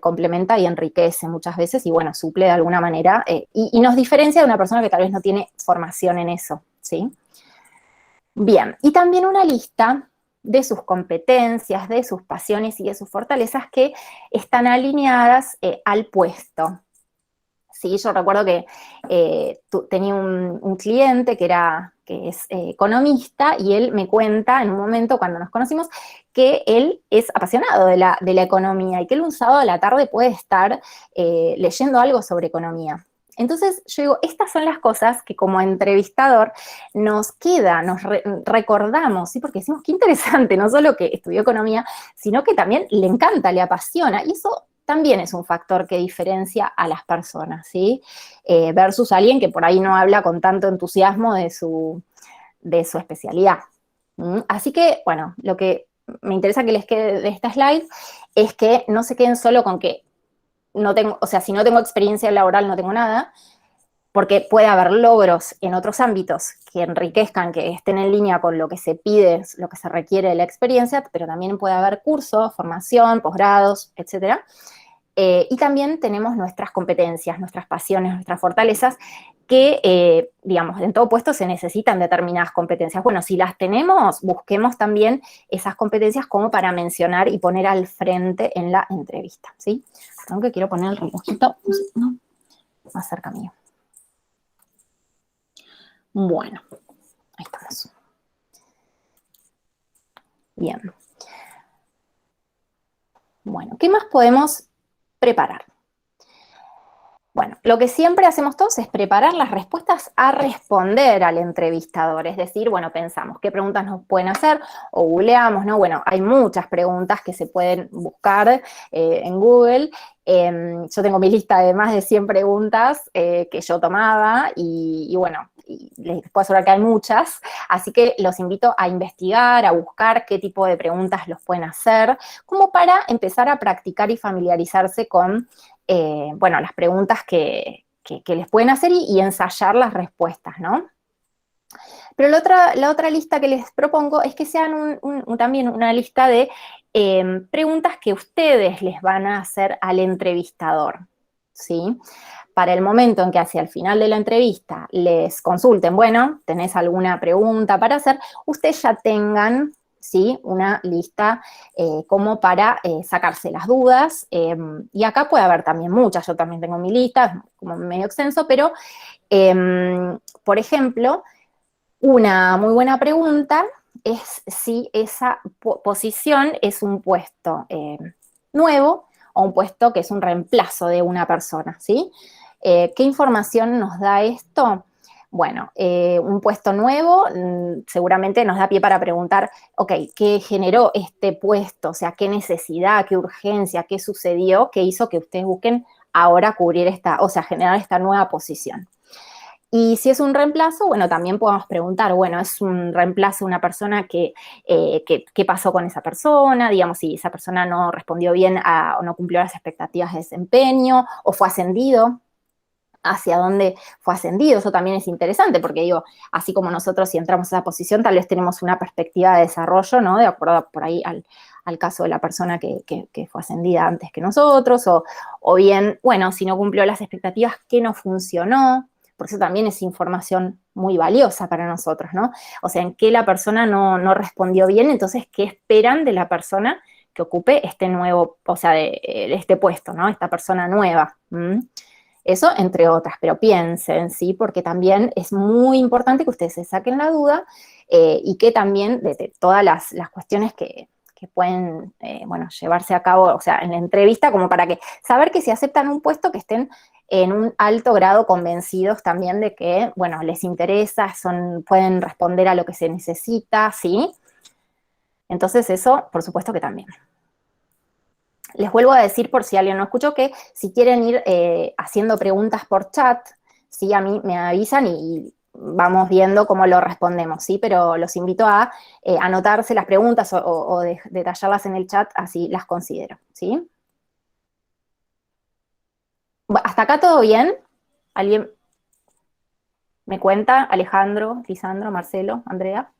Speaker 5: complementa y enriquece muchas veces y, bueno, suple de alguna manera y nos diferencia de una persona que tal vez no tiene formación en eso, ¿sí? Bien, y también una lista de sus competencias, de sus pasiones y de sus fortalezas que están alineadas al puesto. Sí, yo recuerdo que tenía un cliente que es economista y él me cuenta en un momento cuando nos conocimos que él es apasionado de la economía y que él un sábado a la tarde puede estar leyendo algo sobre economía. Entonces yo digo, estas son las cosas que como entrevistador nos queda, recordamos, ¿sí? Porque decimos, qué interesante, no solo que estudió economía, sino que también le encanta, le apasiona, y eso también es un factor que diferencia a las personas, ¿sí? Versus alguien que por ahí no habla con tanto entusiasmo de su especialidad. Así que, bueno, lo que me interesa que les quede de esta slide es que no se queden solo con que no tengo, o sea, si no tengo experiencia laboral no tengo nada, porque puede haber logros en otros ámbitos que enriquezcan, que estén en línea con lo que se pide, lo que se requiere de la experiencia, pero también puede haber cursos, formación, posgrados, etcétera. Y también tenemos nuestras competencias, nuestras pasiones, nuestras fortalezas, que, digamos, en todo puesto se necesitan determinadas competencias. Bueno, si las tenemos, busquemos también esas competencias como para mencionar y poner al frente en la entrevista, ¿sí? Aunque quiero poner el relojito, ¿no? Más cerca mío. Bueno, ahí estamos. Bien. Bueno, ¿qué más podemos preparar? Bueno, lo que siempre hacemos todos es preparar las respuestas a responder al entrevistador, es decir, bueno, pensamos qué preguntas nos pueden hacer o googleamos, ¿no? Bueno, hay muchas preguntas que se pueden buscar en Google. Yo tengo mi lista de más de 100 preguntas que yo tomaba y bueno, y les puedo asegurar que hay muchas, así que los invito a investigar, a buscar qué tipo de preguntas los pueden hacer, como para empezar a practicar y familiarizarse con bueno, las preguntas que les pueden hacer y ensayar las respuestas, ¿no? Pero la otra lista que les propongo es que sean también una lista de preguntas que ustedes les van a hacer al entrevistador, ¿sí? Para el momento en que hacia el final de la entrevista les consulten, bueno, ¿tenés alguna pregunta para hacer? Ustedes ya tengan, ¿sí? Una lista como para sacarse las dudas. Y acá puede haber también muchas, yo también tengo mi lista, como medio extenso, pero, por ejemplo, una muy buena pregunta es si esa posición es un puesto nuevo o un puesto que es un reemplazo de una persona, ¿sí? ¿Qué información nos da esto? Bueno, un puesto nuevo seguramente nos da pie para preguntar, ok, ¿qué generó este puesto? O sea, ¿qué necesidad, qué urgencia, qué sucedió que hizo que ustedes busquen ahora cubrir generar esta nueva posición? Y si es un reemplazo, bueno, también podemos preguntar, bueno, ¿es un reemplazo de una persona qué pasó con esa persona? Digamos, si esa persona no respondió bien o no cumplió las expectativas de desempeño, o fue ascendido, hacia dónde fue ascendido. Eso también es interesante, porque digo, así como nosotros si entramos a esa posición, tal vez tenemos una perspectiva de desarrollo, ¿no? De acuerdo por ahí al caso de la persona que fue ascendida antes que nosotros, o bien, bueno, si no cumplió las expectativas, ¿qué no funcionó? Por eso también es información muy valiosa para nosotros, ¿no? O sea, en qué la persona no respondió bien, entonces, ¿qué esperan de la persona que ocupe este nuevo, o sea, de este puesto, ¿no? Esta persona nueva. Eso entre otras, pero piensen, ¿sí? Porque también es muy importante que ustedes se saquen la duda y que también de todas las cuestiones que pueden, bueno, llevarse a cabo, o sea, en la entrevista, como para que saber que si aceptan un puesto, que estén en un alto grado convencidos también de que, bueno, les interesa, pueden responder a lo que se necesita, ¿sí? Entonces eso, por supuesto que también. Les vuelvo a decir, por si alguien no escuchó, que si quieren ir haciendo preguntas por chat, ¿sí? A mí me avisan y vamos viendo cómo lo respondemos, ¿sí? Pero los invito a anotarse las preguntas o detallarlas en el chat, así las considero, ¿sí? ¿Hasta acá todo bien? ¿Alguien me cuenta? Alejandro, Lisandro, Marcelo, Andrea.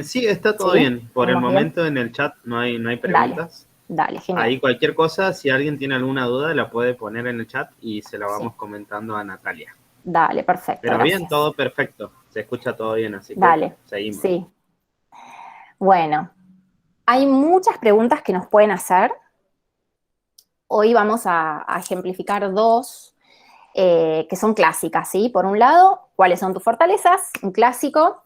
Speaker 1: Sí, está todo
Speaker 5: ¿Sí?
Speaker 1: bien. Por el
Speaker 5: ¿Vamos
Speaker 1: momento en el chat no hay preguntas.
Speaker 5: Dale, genial.
Speaker 1: Ahí cualquier cosa, si alguien tiene alguna duda, la puede poner en el chat y se la vamos comentando a Natalia.
Speaker 5: Dale, perfecto.
Speaker 1: Pero
Speaker 5: gracias.
Speaker 1: bien, todo perfecto. Se escucha todo bien, así que
Speaker 5: Dale,
Speaker 1: seguimos.
Speaker 5: Sí. Bueno, hay muchas preguntas que nos pueden hacer. Hoy vamos a ejemplificar dos que son clásicas, ¿sí? Por un lado, ¿cuáles son tus fortalezas? Un clásico.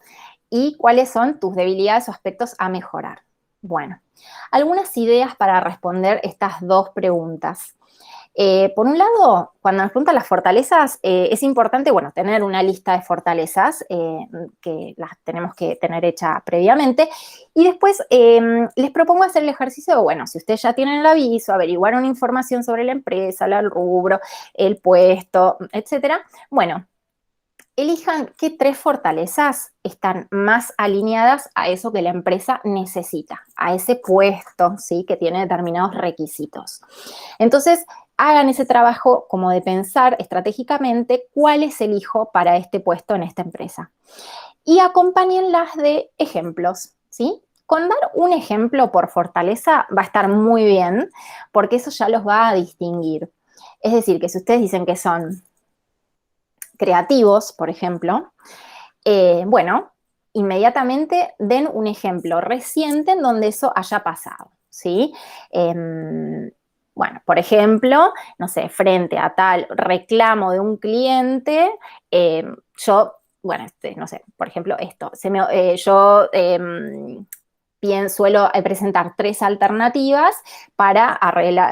Speaker 5: Y ¿cuáles son tus debilidades o aspectos a mejorar? Bueno, algunas ideas para responder estas dos preguntas. Por un lado, cuando nos preguntan las fortalezas, es importante, bueno, tener una lista de fortalezas que las tenemos que tener hecha previamente. Y después les propongo hacer el ejercicio de, bueno, si ustedes ya tienen el aviso, averiguaron información sobre la empresa, el rubro, el puesto, etcétera, bueno, elijan qué 3 fortalezas están más alineadas a eso que la empresa necesita, a ese puesto, ¿sí? Que tiene determinados requisitos. Entonces, hagan ese trabajo como de pensar estratégicamente cuáles elijo para este puesto en esta empresa. Y acompáñenlas de ejemplos, ¿sí? Con dar un ejemplo por fortaleza va a estar muy bien, porque eso ya los va a distinguir. Es decir, que si ustedes dicen que son creativos, por ejemplo, bueno, inmediatamente den un ejemplo reciente en donde eso haya pasado, ¿sí? Bueno, por ejemplo, no sé, frente a tal reclamo de un cliente, yo, bueno, no sé, por ejemplo, esto, yo suelo presentar 3 alternativas para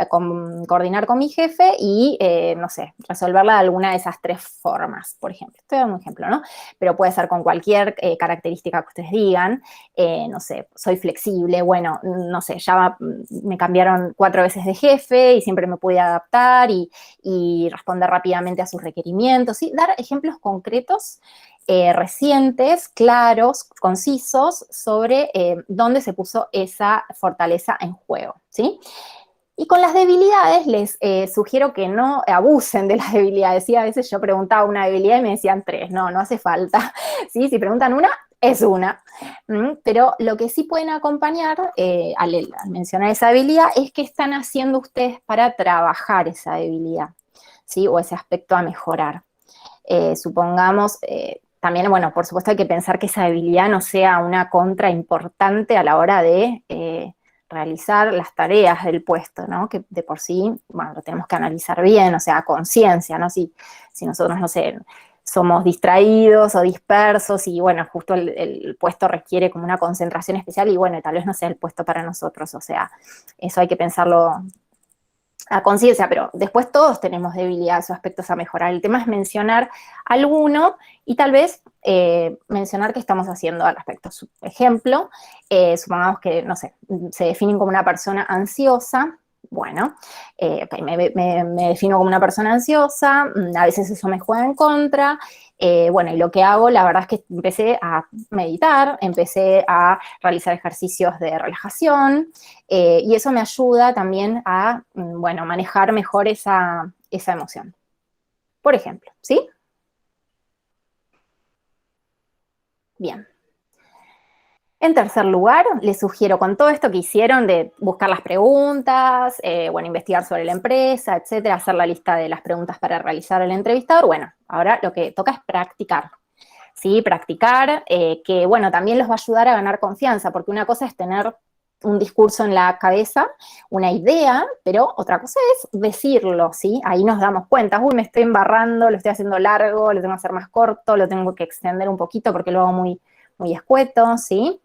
Speaker 5: coordinar con mi jefe y, no sé, resolverla de alguna de esas 3 formas, por ejemplo. Estoy dando un ejemplo, ¿no? Pero puede ser con cualquier característica que ustedes digan. No sé, soy flexible, bueno, no sé, ya me cambiaron 4 veces de jefe y siempre me pude adaptar y responder rápidamente a sus requerimientos, ¿sí? Dar ejemplos concretos recientes, claros, concisos, sobre dónde se puso esa fortaleza en juego, ¿sí? Y con las debilidades les sugiero que no abusen de las debilidades, ¿sí? A veces yo preguntaba una debilidad y me decían 3, no hace falta, ¿sí? Si preguntan una, es una. Pero lo que sí pueden acompañar al mencionar esa debilidad es qué están haciendo ustedes para trabajar esa debilidad, ¿sí? O ese aspecto a mejorar. Supongamos, también, bueno, por supuesto hay que pensar que esa debilidad no sea una contra importante a la hora de realizar las tareas del puesto, ¿no? Que de por sí, bueno, lo tenemos que analizar bien, o sea, a conciencia, ¿no? Si nosotros, no sé, somos distraídos o dispersos y, bueno, justo el puesto requiere como una concentración especial y, bueno, tal vez no sea el puesto para nosotros, o sea, eso hay que pensarlo a conciencia, pero después todos tenemos debilidades o aspectos a mejorar. El tema es mencionar alguno y tal vez mencionar qué estamos haciendo al respecto. Ejemplo, supongamos que, no sé, se definen como una persona ansiosa. Bueno, ok, me defino como una persona ansiosa, a veces eso me juega en contra. Bueno, y lo que hago, la verdad es que empecé a meditar, empecé a realizar ejercicios de relajación, y eso me ayuda también a, bueno, manejar mejor esa emoción. Por ejemplo, ¿sí? Bien. En tercer lugar, les sugiero con todo esto que hicieron de buscar las preguntas, bueno, investigar sobre la empresa, etcétera, hacer la lista de las preguntas para realizar al entrevistador, bueno, ahora lo que toca es practicar, ¿sí? Practicar, que, bueno, también los va a ayudar a ganar confianza, porque una cosa es tener un discurso en la cabeza, una idea, pero otra cosa es decirlo, ¿sí? Ahí nos damos cuenta, uy, me estoy embarrando, lo estoy haciendo largo, lo tengo que hacer más corto, lo tengo que extender un poquito porque lo hago muy, muy escueto, ¿sí?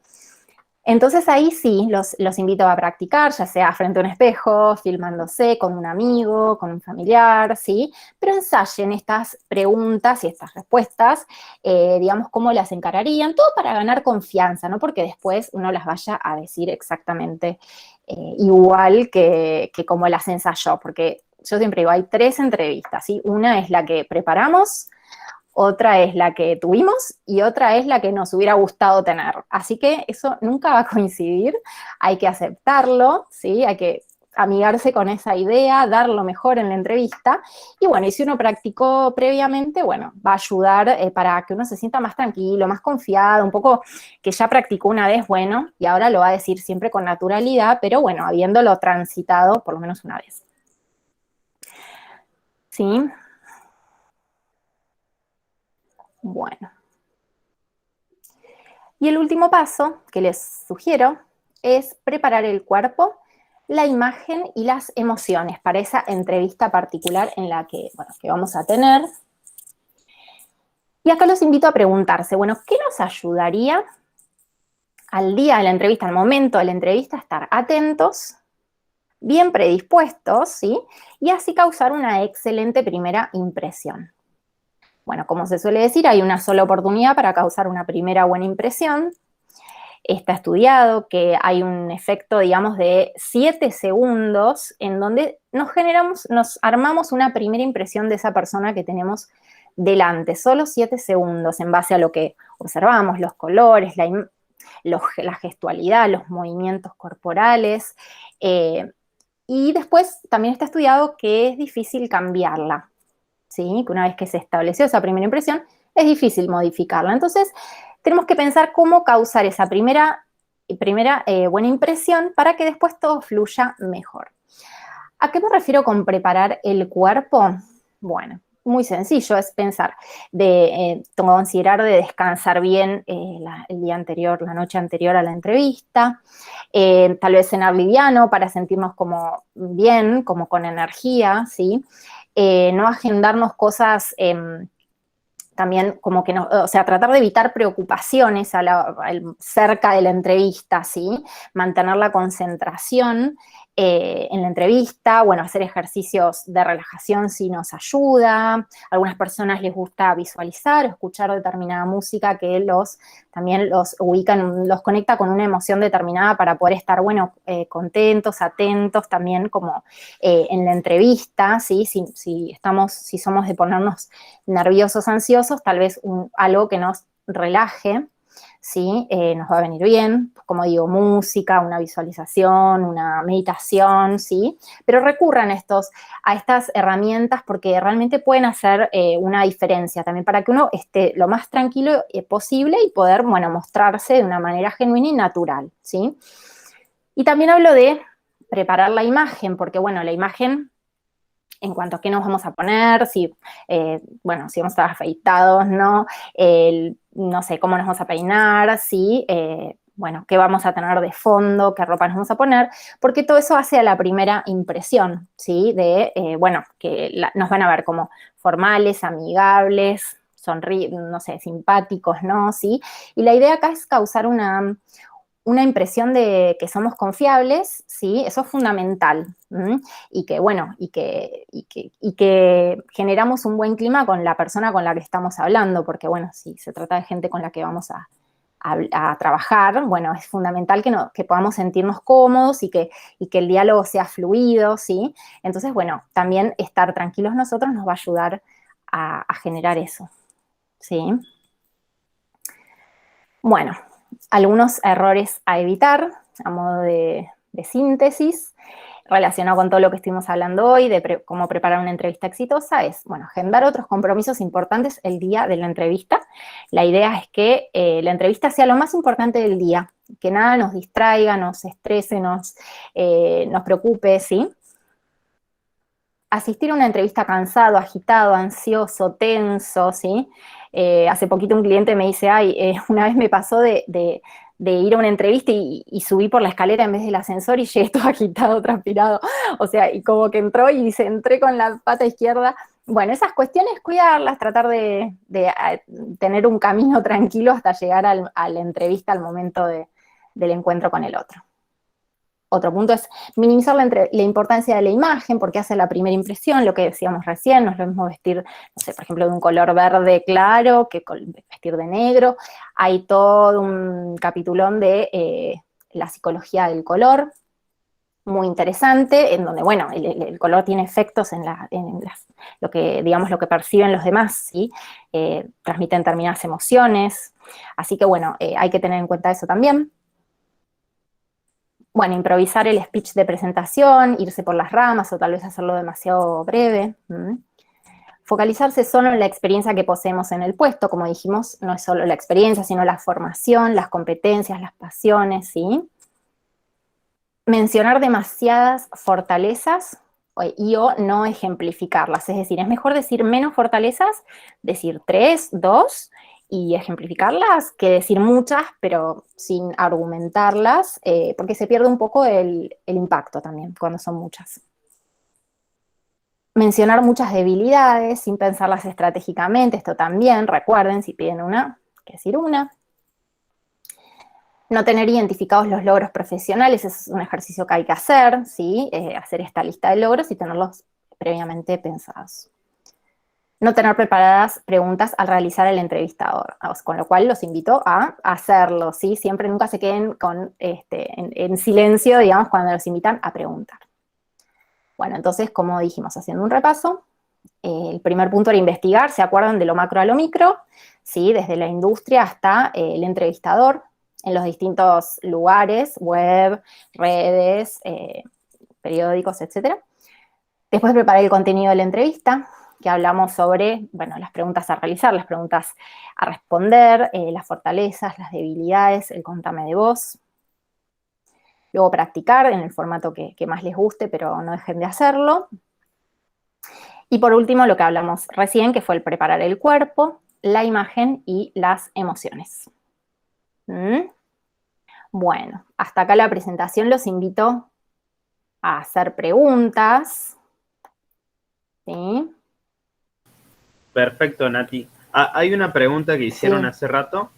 Speaker 5: Entonces ahí sí, los invito a practicar, ya sea frente a un espejo, filmándose con un amigo, con un familiar, ¿sí? Pero ensayen estas preguntas y estas respuestas, digamos, cómo las encararían, todo para ganar confianza, no porque después uno las vaya a decir exactamente igual que como las ensayó, porque yo siempre digo, hay 3 entrevistas, ¿sí? Una es la que preparamos, otra es la que tuvimos y otra es la que nos hubiera gustado tener. Así que eso nunca va a coincidir, hay que aceptarlo, ¿sí? Hay que amigarse con esa idea, dar lo mejor en la entrevista. Y bueno, y si uno practicó previamente, bueno, va a ayudar para que uno se sienta más tranquilo, más confiado, un poco que ya practicó una vez, bueno, y ahora lo va a decir siempre con naturalidad, pero bueno, habiéndolo transitado por lo menos una vez. ¿Sí? Bueno. Y el último paso que les sugiero es preparar el cuerpo, la imagen y las emociones para esa entrevista particular en la que, bueno, que vamos a tener. Y acá los invito a preguntarse, bueno, ¿qué nos ayudaría al día de la entrevista, al momento de la entrevista, a estar atentos, bien predispuestos, ¿sí? Y así causar una excelente primera impresión. Bueno, como se suele decir, hay una sola oportunidad para causar una primera buena impresión. Está estudiado que hay un efecto, digamos, de 7 segundos en donde nos armamos una primera impresión de esa persona que tenemos delante. Solo 7 segundos en base a lo que observamos, los colores, la gestualidad, los movimientos corporales. Y después también está estudiado que es difícil cambiarla, ¿sí? Que una vez que se estableció esa primera impresión, es difícil modificarla. Entonces, tenemos que pensar cómo causar esa primera buena impresión para que después todo fluya mejor. ¿A qué me refiero con preparar el cuerpo? Bueno, muy sencillo, es pensar considerar de descansar bien el día anterior, la noche anterior a la entrevista, tal vez cenar liviano para sentirnos como bien, como con energía, ¿sí? No agendarnos cosas también como que o sea, tratar de evitar preocupaciones cerca de la entrevista, ¿sí? Mantener la concentración en la entrevista, bueno, hacer ejercicios de relajación sí nos ayuda. A algunas personas les gusta visualizar o escuchar determinada música que también los ubica, los conecta con una emoción determinada para poder estar, bueno, contentos, atentos también como en la entrevista, ¿sí? Si somos de ponernos nerviosos, ansiosos, tal vez algo que nos relaje, ¿sí? Nos va a venir bien, como digo, música, una visualización, una meditación, ¿sí? Pero recurran a estas herramientas porque realmente pueden hacer una diferencia también para que uno esté lo más tranquilo posible y poder, bueno, mostrarse de una manera genuina y natural, ¿sí? Y también hablo de preparar la imagen, porque, bueno, la imagen en cuanto a qué nos vamos a poner, si vamos a estar afeitados, ¿no? No sé, cómo nos vamos a peinar, ¿sí? Bueno, qué vamos a tener de fondo, qué ropa nos vamos a poner, porque todo eso hace a la primera impresión, ¿sí? Que nos van a ver como formales, amigables, no sé, simpáticos, ¿no? ¿Sí? Y la idea acá es causar una impresión de que somos confiables, ¿sí? Eso es fundamental. Y que, bueno, y que generamos un buen clima con la persona con la que estamos hablando, porque, bueno, sí, se trata de gente con la que vamos a a trabajar, bueno, es fundamental que podamos sentirnos cómodos y que el diálogo sea fluido, ¿sí? Entonces, bueno, también estar tranquilos nosotros nos va a ayudar a generar eso, ¿sí? Bueno, algunos errores a evitar a modo de síntesis relacionado con todo lo que estuvimos hablando hoy de cómo preparar una entrevista exitosa es, bueno, agendar otros compromisos importantes el día de la entrevista. La idea es que la entrevista sea lo más importante del día, que nada nos distraiga, nos estrese, nos preocupe, ¿sí? Asistir a una entrevista cansado, agitado, ansioso, tenso, ¿sí? Hace poquito un cliente me dice, una vez me pasó de ir a una entrevista y subí por la escalera en vez del ascensor y llegué todo agitado, transpirado. O sea, y como que entró y dice, entré con la pata izquierda. Bueno, esas cuestiones, cuidarlas, tratar de tener un camino tranquilo hasta llegar a la entrevista, al momento del encuentro con el otro. Otro punto es minimizar la importancia de la imagen, porque hace la primera impresión, lo que decíamos recién, no es lo mismo vestir, no sé, por ejemplo, de un color verde claro que vestir de negro. Hay todo un capitulón de la psicología del color, muy interesante, en donde, bueno, el color tiene efectos en lo que perciben los demás, ¿sí? Transmiten determinadas emociones, así que, bueno, hay que tener en cuenta eso también. Bueno, improvisar el speech de presentación, irse por las ramas o tal vez hacerlo demasiado breve. Focalizarse solo en la experiencia que poseemos en el puesto, como dijimos, no es solo la experiencia, sino la formación, las competencias, las pasiones, ¿sí? Mencionar demasiadas fortalezas y o no ejemplificarlas, es decir, es mejor decir menos fortalezas, decir 3, 2, y ejemplificarlas, que decir muchas, pero sin argumentarlas, porque se pierde un poco el impacto también cuando son muchas. Mencionar muchas debilidades sin pensarlas estratégicamente, esto también, recuerden, si piden una, hay que decir una. No tener identificados los logros profesionales, es un ejercicio que hay que hacer, ¿sí? Hacer esta lista de logros y tenerlos previamente pensados. No tener preparadas preguntas al realizar el entrevistador, con lo cual los invito a hacerlo, ¿sí? Siempre, nunca se queden en silencio, digamos, cuando los invitan a preguntar. Bueno, entonces, como dijimos, haciendo un repaso, el primer punto era investigar, ¿se acuerdan? De lo macro a lo micro, ¿sí? Desde la industria hasta el entrevistador, en los distintos lugares, web, redes, periódicos, etc. Después preparar el contenido de la entrevista, que hablamos sobre, bueno, las preguntas a realizar, las preguntas a responder, las fortalezas, las debilidades, el contame de voz. Luego practicar en el formato que más les guste, pero no dejen de hacerlo. Y por último, lo que hablamos recién, que fue el preparar el cuerpo, la imagen y las emociones. Bueno, hasta acá la presentación. Los invito a hacer preguntas. ¿Sí?
Speaker 1: Perfecto, Nati. Hay una pregunta que hicieron hace rato.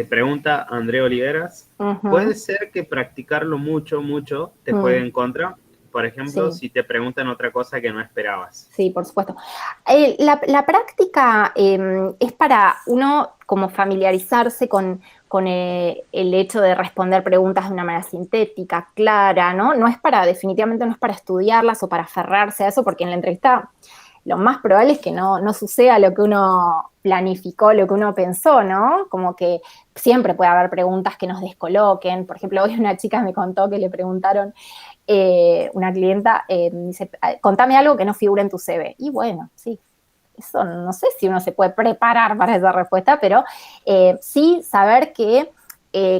Speaker 1: Pregunta Andrea Oliveras. ¿Puede ser que practicarlo mucho te juegue en contra? Por ejemplo, si te preguntan otra cosa que no esperabas.
Speaker 5: Sí, por supuesto. La práctica es para uno como familiarizarse con el hecho de responder preguntas de una manera sintética, clara, ¿no? Definitivamente no es para estudiarlas o para aferrarse a eso, porque en la entrevista lo más probable es que no suceda lo que uno planificó, lo que uno pensó, ¿no? Como que siempre puede haber preguntas que nos descoloquen. Por ejemplo, hoy una chica me contó que le preguntaron, una clienta, dice, contame algo que no figure en tu CV. Y bueno, sí, eso no sé si uno se puede preparar para esa respuesta, pero sí saber que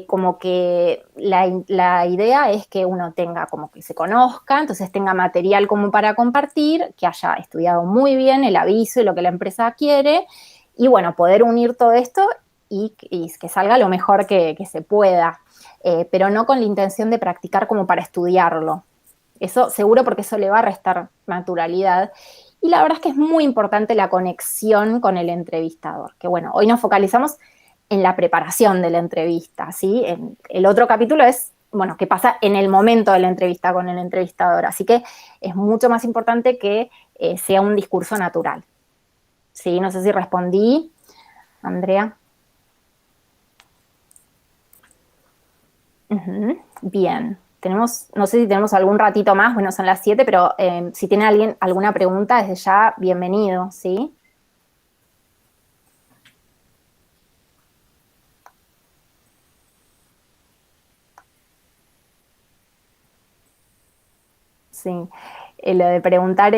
Speaker 5: como que la idea es que uno tenga, como que se conozca, entonces tenga material como para compartir, que haya estudiado muy bien el aviso y lo que la empresa quiere, y bueno, poder unir todo esto y que salga lo mejor que se pueda, pero no con la intención de practicar como para estudiarlo. Eso seguro, porque eso le va a restar naturalidad. Y la verdad es que es muy importante la conexión con el entrevistador, que bueno, hoy nos focalizamos en la preparación de la entrevista, ¿sí? El otro capítulo es, bueno, qué pasa en el momento de la entrevista con el entrevistador, así que es mucho más importante que sea un discurso natural. ¿Sí? No sé si respondí, Andrea. Bien. No sé si tenemos algún ratito más, bueno, son las 7, pero si tiene alguien alguna pregunta, desde ya, bienvenido, ¿sí? Sí. Lo de preguntar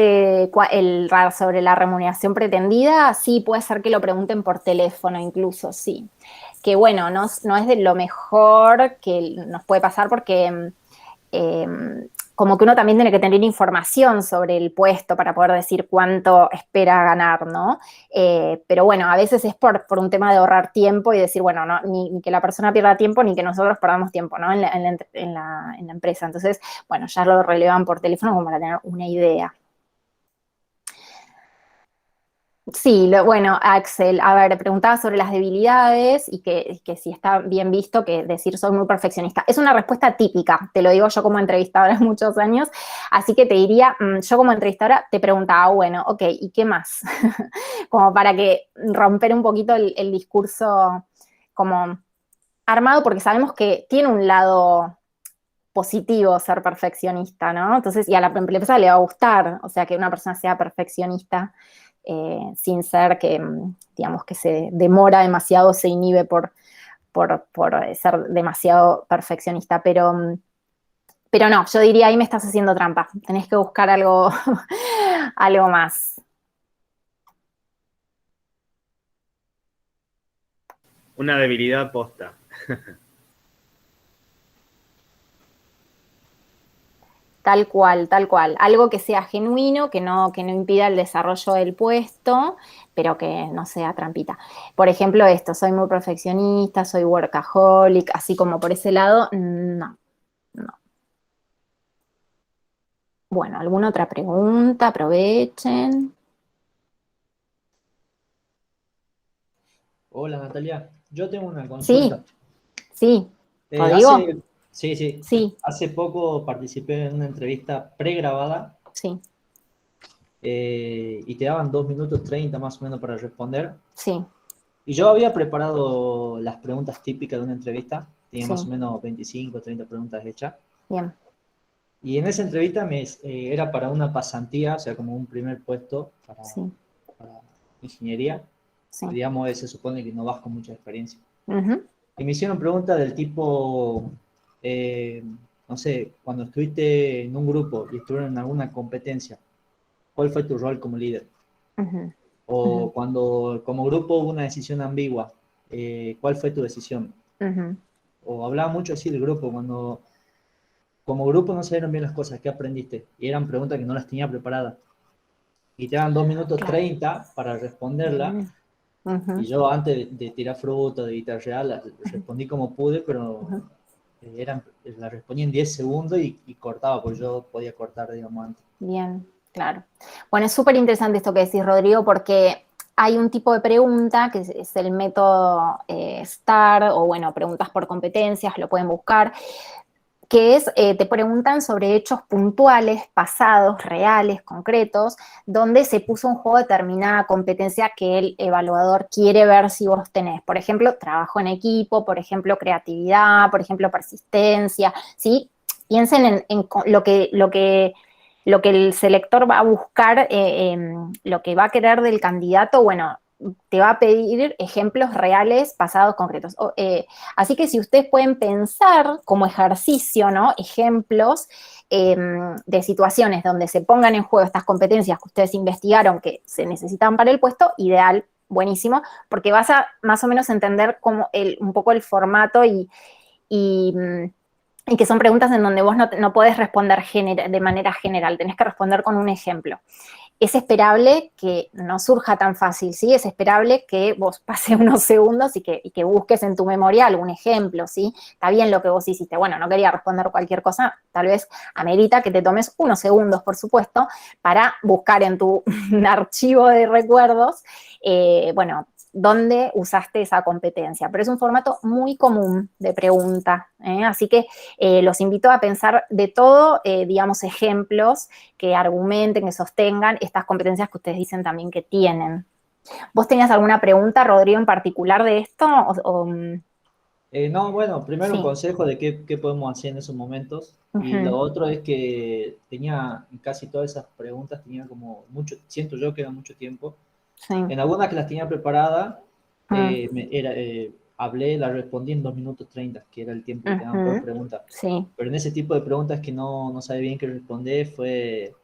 Speaker 5: sobre la remuneración pretendida, sí, puede ser que lo pregunten por teléfono incluso, sí. Que bueno, no es de lo mejor que nos puede pasar porque como que uno también tiene que tener información sobre el puesto para poder decir cuánto espera ganar, ¿no? Pero bueno, a veces es por un tema de ahorrar tiempo y decir, bueno, no, ni que la persona pierda tiempo ni que nosotros perdamos tiempo, ¿no? En la empresa. Entonces, bueno, ya lo relevan por teléfono como para tener una idea. Sí, bueno, Axel, a ver, preguntaba sobre las debilidades y que si está bien visto que decir soy muy perfeccionista. Es una respuesta típica, te lo digo yo como entrevistadora de muchos años, así que te diría, yo como entrevistadora te preguntaba, bueno, ok, ¿y qué más? Como para que romper un poquito el discurso como armado, porque sabemos que tiene un lado positivo ser perfeccionista, ¿no? Entonces, y a la empresa le va a gustar, o sea, que una persona sea perfeccionista sin ser que, digamos, que se demora demasiado, se inhibe por ser demasiado perfeccionista, pero no, yo diría ahí me estás haciendo trampa, tenés que buscar algo, algo más.
Speaker 1: Una debilidad posta.
Speaker 5: Tal cual, tal cual. Algo que sea genuino, que no impida el desarrollo del puesto, pero que no sea trampita. Por ejemplo, esto, soy muy perfeccionista, soy workaholic, así como por ese lado, no, no. Bueno, ¿alguna otra pregunta? Aprovechen.
Speaker 6: Hola Natalia, yo tengo una
Speaker 5: Sí,
Speaker 6: consulta.
Speaker 5: sí.
Speaker 6: Eh,
Speaker 5: ¿Rodrigo?
Speaker 6: hace, sí, sí,
Speaker 5: Sí,
Speaker 6: hace poco participé en una entrevista pregrabada
Speaker 5: sí,
Speaker 6: y te daban 2 minutos 30 más o menos para responder.
Speaker 5: sí,
Speaker 6: Y yo había preparado las preguntas típicas de una entrevista, tenía
Speaker 5: sí.
Speaker 6: más o menos 25 30 preguntas hechas.
Speaker 5: Bien.
Speaker 6: Y en esa entrevista era para una pasantía, o sea, como un primer puesto
Speaker 5: Sí,
Speaker 6: para ingeniería.
Speaker 5: sí.
Speaker 6: Digamos, se supone que no vas con mucha experiencia.
Speaker 5: Ujú.
Speaker 6: Y me hicieron preguntas del tipo, eh, no sé, cuando estuviste en un grupo y estuvieron en alguna competencia, ¿cuál fue tu rol como líder?
Speaker 5: Ujú,
Speaker 6: O
Speaker 5: ujú,
Speaker 6: cuando como grupo hubo una decisión ambigua, ¿cuál fue tu decisión?
Speaker 5: ujú.
Speaker 6: O hablaba mucho así del grupo, cuando como grupo no se dieron bien las cosas, ¿qué aprendiste? Y eran preguntas que no las tenía preparadas. Y te dan 2 minutos 30 para responderla.
Speaker 5: Bien. Ujú,
Speaker 6: Y yo antes de tirar fruta, de guitarrear, respondí como pude, pero
Speaker 5: ujú.
Speaker 6: la respondí en 10 segundos y cortaba, porque yo podía cortar, digamos, antes.
Speaker 5: Bien, claro. Bueno, es súper interesante esto que decís, Rodrigo, porque hay un tipo de pregunta que es el método STAR, o bueno, preguntas por competencias, lo pueden buscar, que es, te preguntan sobre hechos puntuales, pasados, reales, concretos, donde se puso en juego determinada competencia que el evaluador quiere ver si vos tenés. Por ejemplo, trabajo en equipo, por ejemplo, creatividad, por ejemplo, persistencia, ¿sí? Piensen en lo que el selector va a buscar, lo que va a querer del candidato, bueno, te va a pedir ejemplos reales, pasados, concretos. Así que si ustedes pueden pensar como ejercicio, ¿no? Ejemplos de situaciones donde se pongan en juego estas competencias que ustedes investigaron que se necesitan para el puesto, ideal, buenísimo, porque vas a más o menos entender un poco el formato y, y que son preguntas en donde vos no podés responder de manera general, tenés que responder con un ejemplo. Es esperable que no surja tan fácil, ¿sí? Es esperable que vos pases unos segundos y que busques en tu memoria algún ejemplo, ¿sí? Está bien lo que vos hiciste. Bueno, no quería responder cualquier cosa, tal vez amerita que te tomes unos segundos, por supuesto, para buscar en tu archivo de recuerdos, bueno, dónde usaste esa competencia. Pero es un formato muy común de pregunta, ¿eh? Así que los invito a pensar de todo, digamos, ejemplos que argumenten, que sostengan estas competencias que ustedes dicen también que tienen. ¿Vos tenías alguna pregunta, Rodrigo, en particular de esto?
Speaker 6: No, bueno, primero un
Speaker 5: Sí.
Speaker 6: consejo de qué podemos hacer en esos momentos. Y
Speaker 5: Ujú.
Speaker 6: lo otro es que tenía, en casi todas esas preguntas, tenía como mucho, siento yo que era mucho tiempo.
Speaker 5: Sí.
Speaker 6: En algunas que las tenía preparadas,
Speaker 5: Mm.
Speaker 6: hablé, las respondí en 2 minutos 30, que era el tiempo que te daban por
Speaker 5: Ujú.
Speaker 6: pregunta.
Speaker 5: Sí.
Speaker 6: Pero en ese tipo de preguntas que no sabía bien qué responder, fue,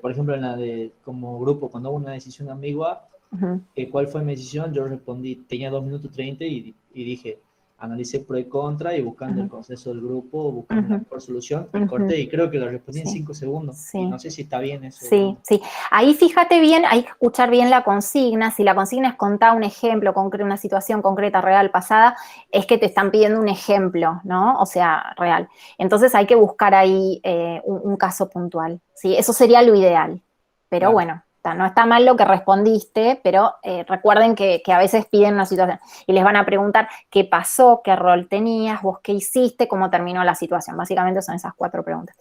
Speaker 6: por ejemplo, en la de como grupo, cuando hubo una decisión ambigua,
Speaker 5: Ujú.
Speaker 6: ¿cuál fue mi decisión? Yo respondí, tenía 2 minutos 30 y dije, analicé pro y contra y buscando el
Speaker 5: Ujú.
Speaker 6: consenso del grupo, buscando la
Speaker 5: Ujú.
Speaker 6: mejor solución y
Speaker 5: Ujú.
Speaker 6: corté y creo que lo respondí en
Speaker 5: Sí.
Speaker 6: 5 segundos y
Speaker 5: Sí.
Speaker 6: no sé si está bien eso o
Speaker 5: Sí,
Speaker 6: no.
Speaker 5: sí. Ahí fíjate bien, hay que escuchar bien la consigna. Si la consigna es contar un ejemplo concreto, una situación concreta, real, pasada, es que te están pidiendo un ejemplo, ¿no? O sea, real. Entonces hay que buscar ahí un caso puntual, ¿sí? Eso sería lo ideal. Pero
Speaker 6: Claro.
Speaker 5: bueno, no está mal lo que respondiste, pero recuerden que a veces piden una situación y les van a preguntar qué pasó, qué rol tenías, vos qué hiciste, cómo terminó la situación. Básicamente son esas 4 preguntas.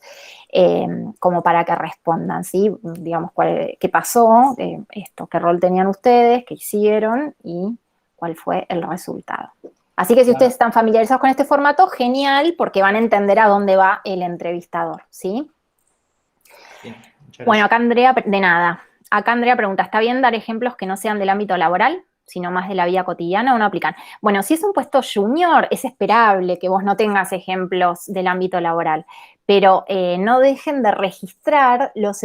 Speaker 5: Como para que respondan, ¿sí? Digamos, qué pasó, esto, qué rol tenían ustedes, qué hicieron y cuál fue el resultado. Así que si ustedes
Speaker 6: Claro.
Speaker 5: están familiarizados con este formato, genial, porque van a entender a dónde va el entrevistador, ¿sí?
Speaker 6: Bien, muchas
Speaker 5: Bueno,
Speaker 6: gracias.
Speaker 5: acá Andrea, de nada. Acá Andrea pregunta, ¿está bien dar ejemplos que no sean del ámbito laboral, sino más de la vida cotidiana o no aplican? Bueno, si es un puesto junior, es esperable que vos no tengas ejemplos del ámbito laboral, pero no dejen de registrar los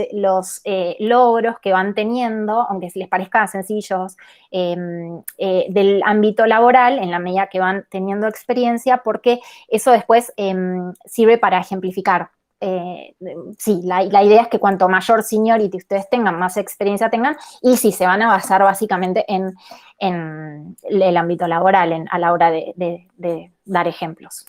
Speaker 5: logros que van teniendo, aunque si les parezca sencillos, del ámbito laboral, en la medida que van teniendo experiencia, porque eso después sirve para ejemplificar. Sí, la idea es que cuanto mayor seniority ustedes tengan, más experiencia tengan, y sí, se van a basar básicamente en el ámbito laboral, a la hora de dar ejemplos.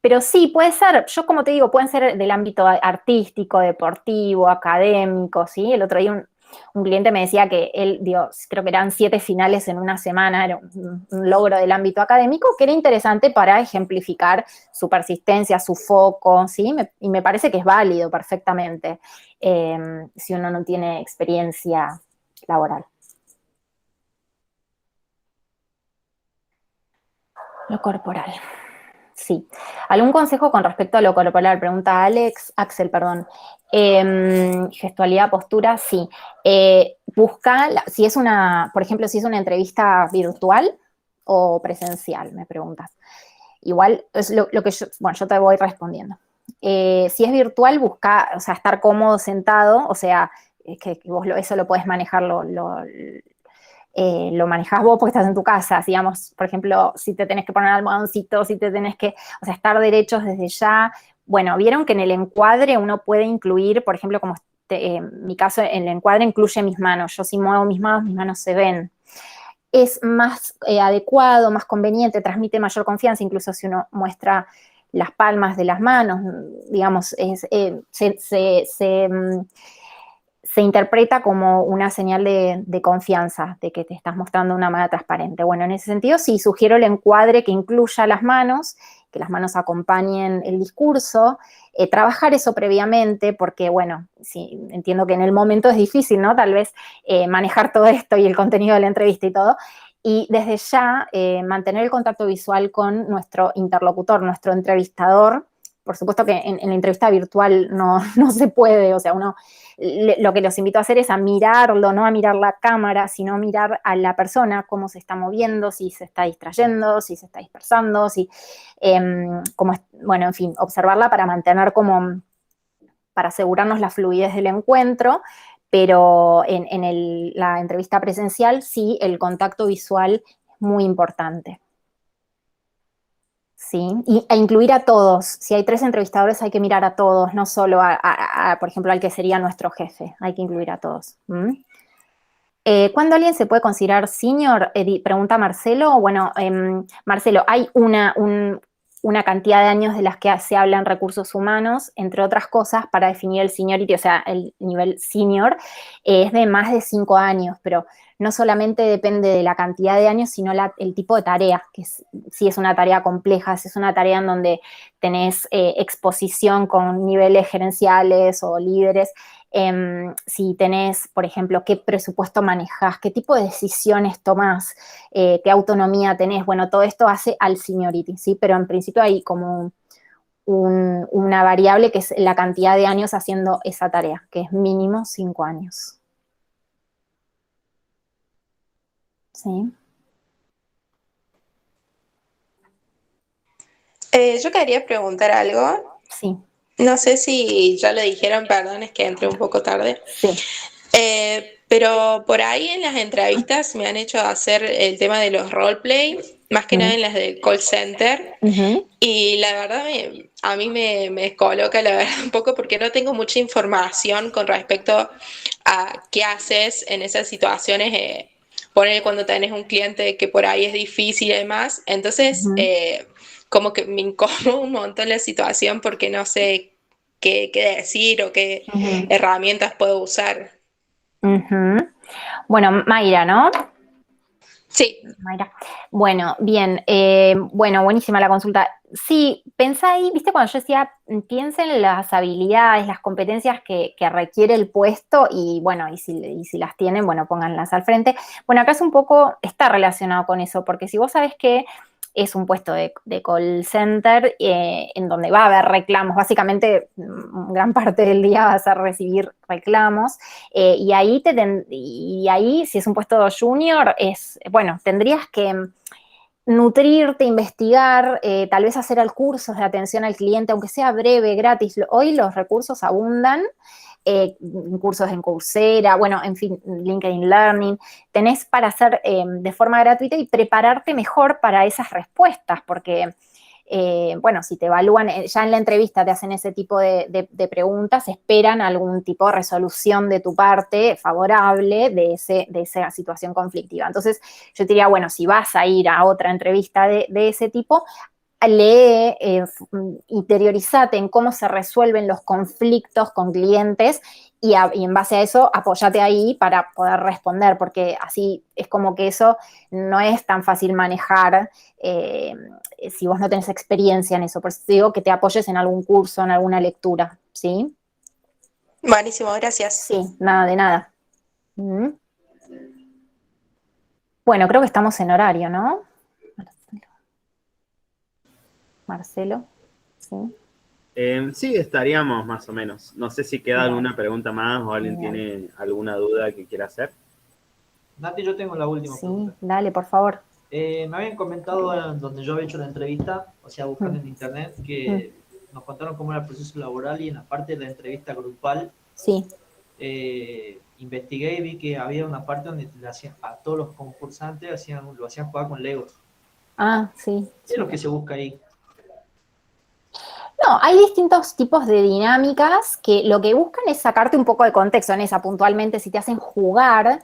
Speaker 5: Pero sí, puede ser, yo como te digo, pueden ser del ámbito artístico, deportivo, académico, ¿sí? El otro día un cliente me decía que él dio, creo que eran 7 finales en una semana, era un logro del ámbito académico, que era interesante para ejemplificar su persistencia, su foco, ¿sí? Y me parece que es válido perfectamente si uno no tiene experiencia laboral. Lo corporal. Sí. ¿Algún consejo con respecto a lo corporal? Pregunta Axel, perdón. Gestualidad, postura, sí. Busca, si es por ejemplo, si es una entrevista virtual o presencial, me preguntas. Igual es lo que yo te voy respondiendo. Si es virtual, busca, o sea, estar cómodo sentado, o sea, que vos eso lo podés manejar, lo manejás vos porque estás en tu casa, digamos, por ejemplo, si te tenés que poner almohadoncito, si te tenés que, o sea, estar derechos desde ya. Bueno, vieron que en el encuadre uno puede incluir, por ejemplo, como en mi caso, en el encuadre incluye mis manos. Yo si muevo mis manos se ven. Es más adecuado, más conveniente, transmite mayor confianza, incluso si uno muestra las palmas de las manos, digamos, se interpreta como una señal de confianza, de que te estás mostrando de una manera transparente. Bueno, en ese sentido sí sugiero el encuadre que incluya las manos, que las manos acompañen el discurso, trabajar eso previamente, porque bueno, sí, entiendo que en el momento es difícil, ¿no? Tal vez manejar todo esto y el contenido de la entrevista y todo, y desde ya mantener el contacto visual con nuestro interlocutor, nuestro entrevistador. Por supuesto que en la entrevista virtual no se puede, o sea, lo que los invito a hacer es a mirarlo, no a mirar la cámara, sino a mirar a la persona, cómo se está moviendo, si se está distrayendo, si se está dispersando, bueno, en fin, observarla para mantener para asegurarnos la fluidez del encuentro, pero en la entrevista presencial sí, el contacto visual es muy importante. ¿Sí? E incluir a todos. Si hay 3 entrevistadores, hay que mirar a todos, no solo por ejemplo, al que sería nuestro jefe. Hay que incluir a todos. ¿Cuándo alguien se puede considerar senior? Pregunta Marcelo. Bueno, Marcelo, hay una cantidad de años de las que se habla en recursos humanos, entre otras cosas, para definir el seniority, o sea, el nivel senior, es de más de 5 años, pero no solamente depende de la cantidad de años, sino el tipo de tarea, que si es una tarea compleja, si es una tarea en donde tenés exposición con niveles gerenciales o líderes, si tenés, por ejemplo, qué presupuesto manejás, qué tipo de decisiones tomás, qué autonomía tenés. Bueno, todo esto hace al seniority, ¿sí? Pero en principio hay como una variable que es la cantidad de años haciendo esa tarea, que es mínimo 5 años. ¿Sí?
Speaker 7: Yo quería preguntar algo.
Speaker 5: Sí.
Speaker 7: No sé si ya lo dijeron, perdón, es que entré un poco tarde.
Speaker 5: Sí.
Speaker 7: Pero por ahí en las entrevistas me han hecho hacer el tema de los roleplay, más que nada en las del call center. Y la verdad a mí me descoloca, la verdad, un poco porque no tengo mucha información con respecto a qué haces en esas situaciones. Poner cuando tenés un cliente que por ahí es difícil y demás. Entonces, como que me incomoda un montón la situación porque no sé qué decir o qué herramientas puedo usar.
Speaker 5: Bueno, Mayra, ¿no?
Speaker 7: Sí.
Speaker 5: Mayra. Bueno, bien. Bueno, buenísima la consulta. Sí, pensá ahí, viste, cuando yo decía, piensen en las habilidades, las competencias que requiere el puesto y bueno, y si las tienen, bueno, pónganlas al frente. Bueno, acá es un poco, está relacionado con eso, porque si vos sabés que es un puesto de call center en donde va a haber reclamos, básicamente gran parte del día vas a recibir reclamos y ahí si es un puesto junior, bueno, tendrías que nutrirte, investigar, tal vez hacer cursos de atención al cliente, aunque sea breve, gratis. Hoy los recursos abundan, cursos en Coursera, bueno, en fin, LinkedIn Learning, tenés para hacer de forma gratuita y prepararte mejor para esas respuestas, porque, bueno, si te evalúan, ya en la entrevista te hacen ese tipo de preguntas, esperan algún tipo de resolución de tu parte favorable de esa situación conflictiva. Entonces, yo te diría, bueno, si vas a ir a otra entrevista de ese tipo, lee, interiorizate en cómo se resuelven los conflictos con clientes y en base a eso apóyate ahí para poder responder, porque así es como que eso no es tan fácil manejar si vos no tenés experiencia en eso. Por eso te digo que te apoyes en algún curso, en alguna lectura, ¿sí?
Speaker 7: Buenísimo, gracias.
Speaker 5: Sí, nada de nada. Bueno, creo que estamos en horario, ¿no? Marcelo, ¿sí?
Speaker 1: Sí, estaríamos más o menos. No sé si queda alguna pregunta más o alguien tiene alguna duda que quiera hacer.
Speaker 6: Nati, yo tengo la última pregunta.
Speaker 5: Dale, por favor.
Speaker 6: Me habían comentado donde yo había hecho la entrevista, o sea, buscando en internet, que nos contaron cómo era el proceso laboral y en la parte de la entrevista grupal, investigué y vi que había una parte donde le hacían, a todos los concursantes lo hacían jugar con Legos.
Speaker 5: Ah, sí.
Speaker 6: ¿Qué es lo que se busca ahí?
Speaker 5: No, hay distintos tipos de dinámicas que lo que buscan es sacarte un poco de contexto en esa puntualmente, si te hacen jugar.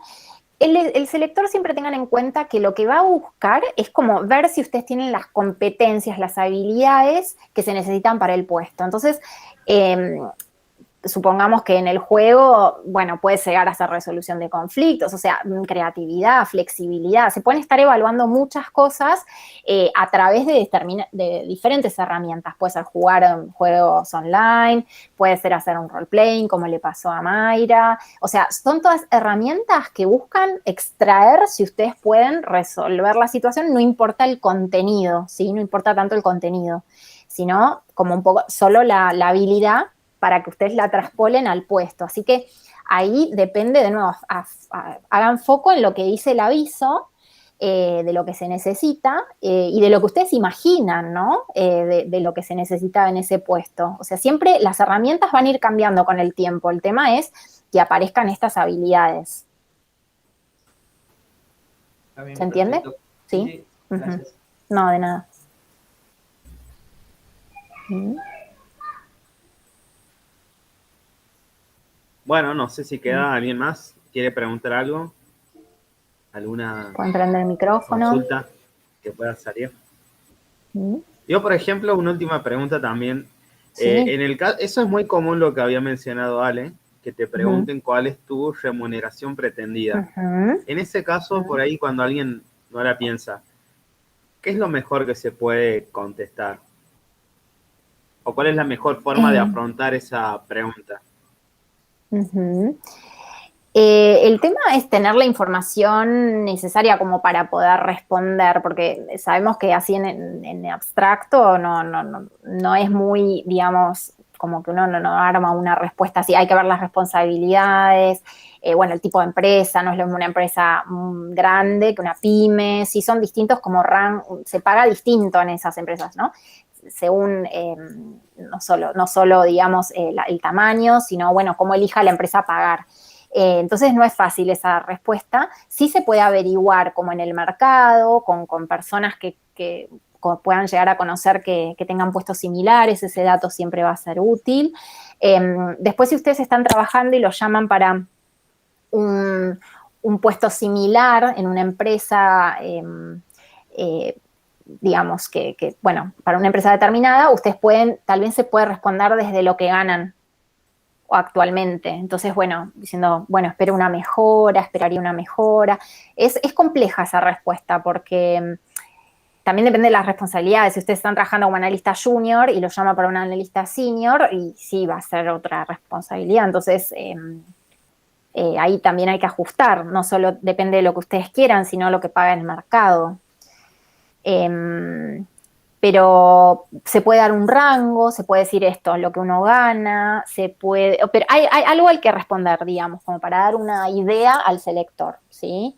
Speaker 5: El selector siempre tengan en cuenta que lo que va a buscar es como ver si ustedes tienen las competencias, las habilidades que se necesitan para el puesto. Entonces, supongamos que en el juego, bueno, puede llegar a ser resolución de conflictos, o sea, creatividad, flexibilidad. Se pueden estar evaluando muchas cosas a través de diferentes herramientas. Puede ser jugar juegos online, puede ser hacer un role-playing, como le pasó a Mayra. O sea, son todas herramientas que buscan extraer si ustedes pueden resolver la situación, no importa el contenido, ¿sí? No importa tanto el contenido, sino como un poco solo la habilidad para que ustedes la traspolen al puesto. Así que ahí depende, de nuevo, hagan foco en lo que dice el aviso, de lo que se necesita y de lo que ustedes imaginan, ¿no? De lo que se necesita en ese puesto. O sea, siempre las herramientas van a ir cambiando con el tiempo. El tema es que aparezcan estas habilidades.
Speaker 6: Bien,
Speaker 5: ¿Se entiende?
Speaker 6: perfecto.
Speaker 5: Sí.
Speaker 6: Gracias.
Speaker 5: No, de nada.
Speaker 1: Bueno, no sé si queda alguien más. ¿Quiere preguntar algo? ¿Alguna
Speaker 5: Pueden prender el micrófono.
Speaker 1: consulta que pueda salir? Yo, por ejemplo, una última pregunta también. En el caso, eso es muy común lo que había mencionado Ale, que te pregunten cuál es tu remuneración pretendida. En ese caso, por ahí cuando alguien no la piensa, ¿qué es lo mejor que se puede contestar? ¿O cuál es la mejor forma de afrontar esa pregunta?
Speaker 5: Ujú. El tema es tener la información necesaria como para poder responder, porque sabemos que así en abstracto no es muy, digamos, como que uno no arma una respuesta así. Hay que ver las responsabilidades, bueno, el tipo de empresa, no es lo mismo una empresa grande que una pyme, sí son distintos como se paga distinto en esas empresas, ¿no? Según no solo digamos, el tamaño, sino, bueno, cómo elija la empresa pagar. Entonces no es fácil esa respuesta. Sí se puede averiguar como en el mercado, con personas que puedan llegar a conocer que tengan puestos similares, ese dato siempre va a ser útil. Después, si ustedes están trabajando y los llaman para un puesto similar en una empresa, digamos bueno, para una empresa determinada, ustedes tal vez se puede responder desde lo que ganan actualmente. Entonces, bueno, diciendo, bueno, espero una mejora, esperaría una mejora. Es compleja esa respuesta porque también depende de las responsabilidades. Si ustedes están trabajando como analista junior y lo llama para un analista senior, y sí, va a ser otra responsabilidad. Entonces, ahí también hay que ajustar. No solo depende de lo que ustedes quieran, sino lo que paga el mercado. Pero se puede dar un rango, se puede decir esto, lo que uno gana, pero hay algo al que responder, digamos, como para dar una idea al selector, ¿sí?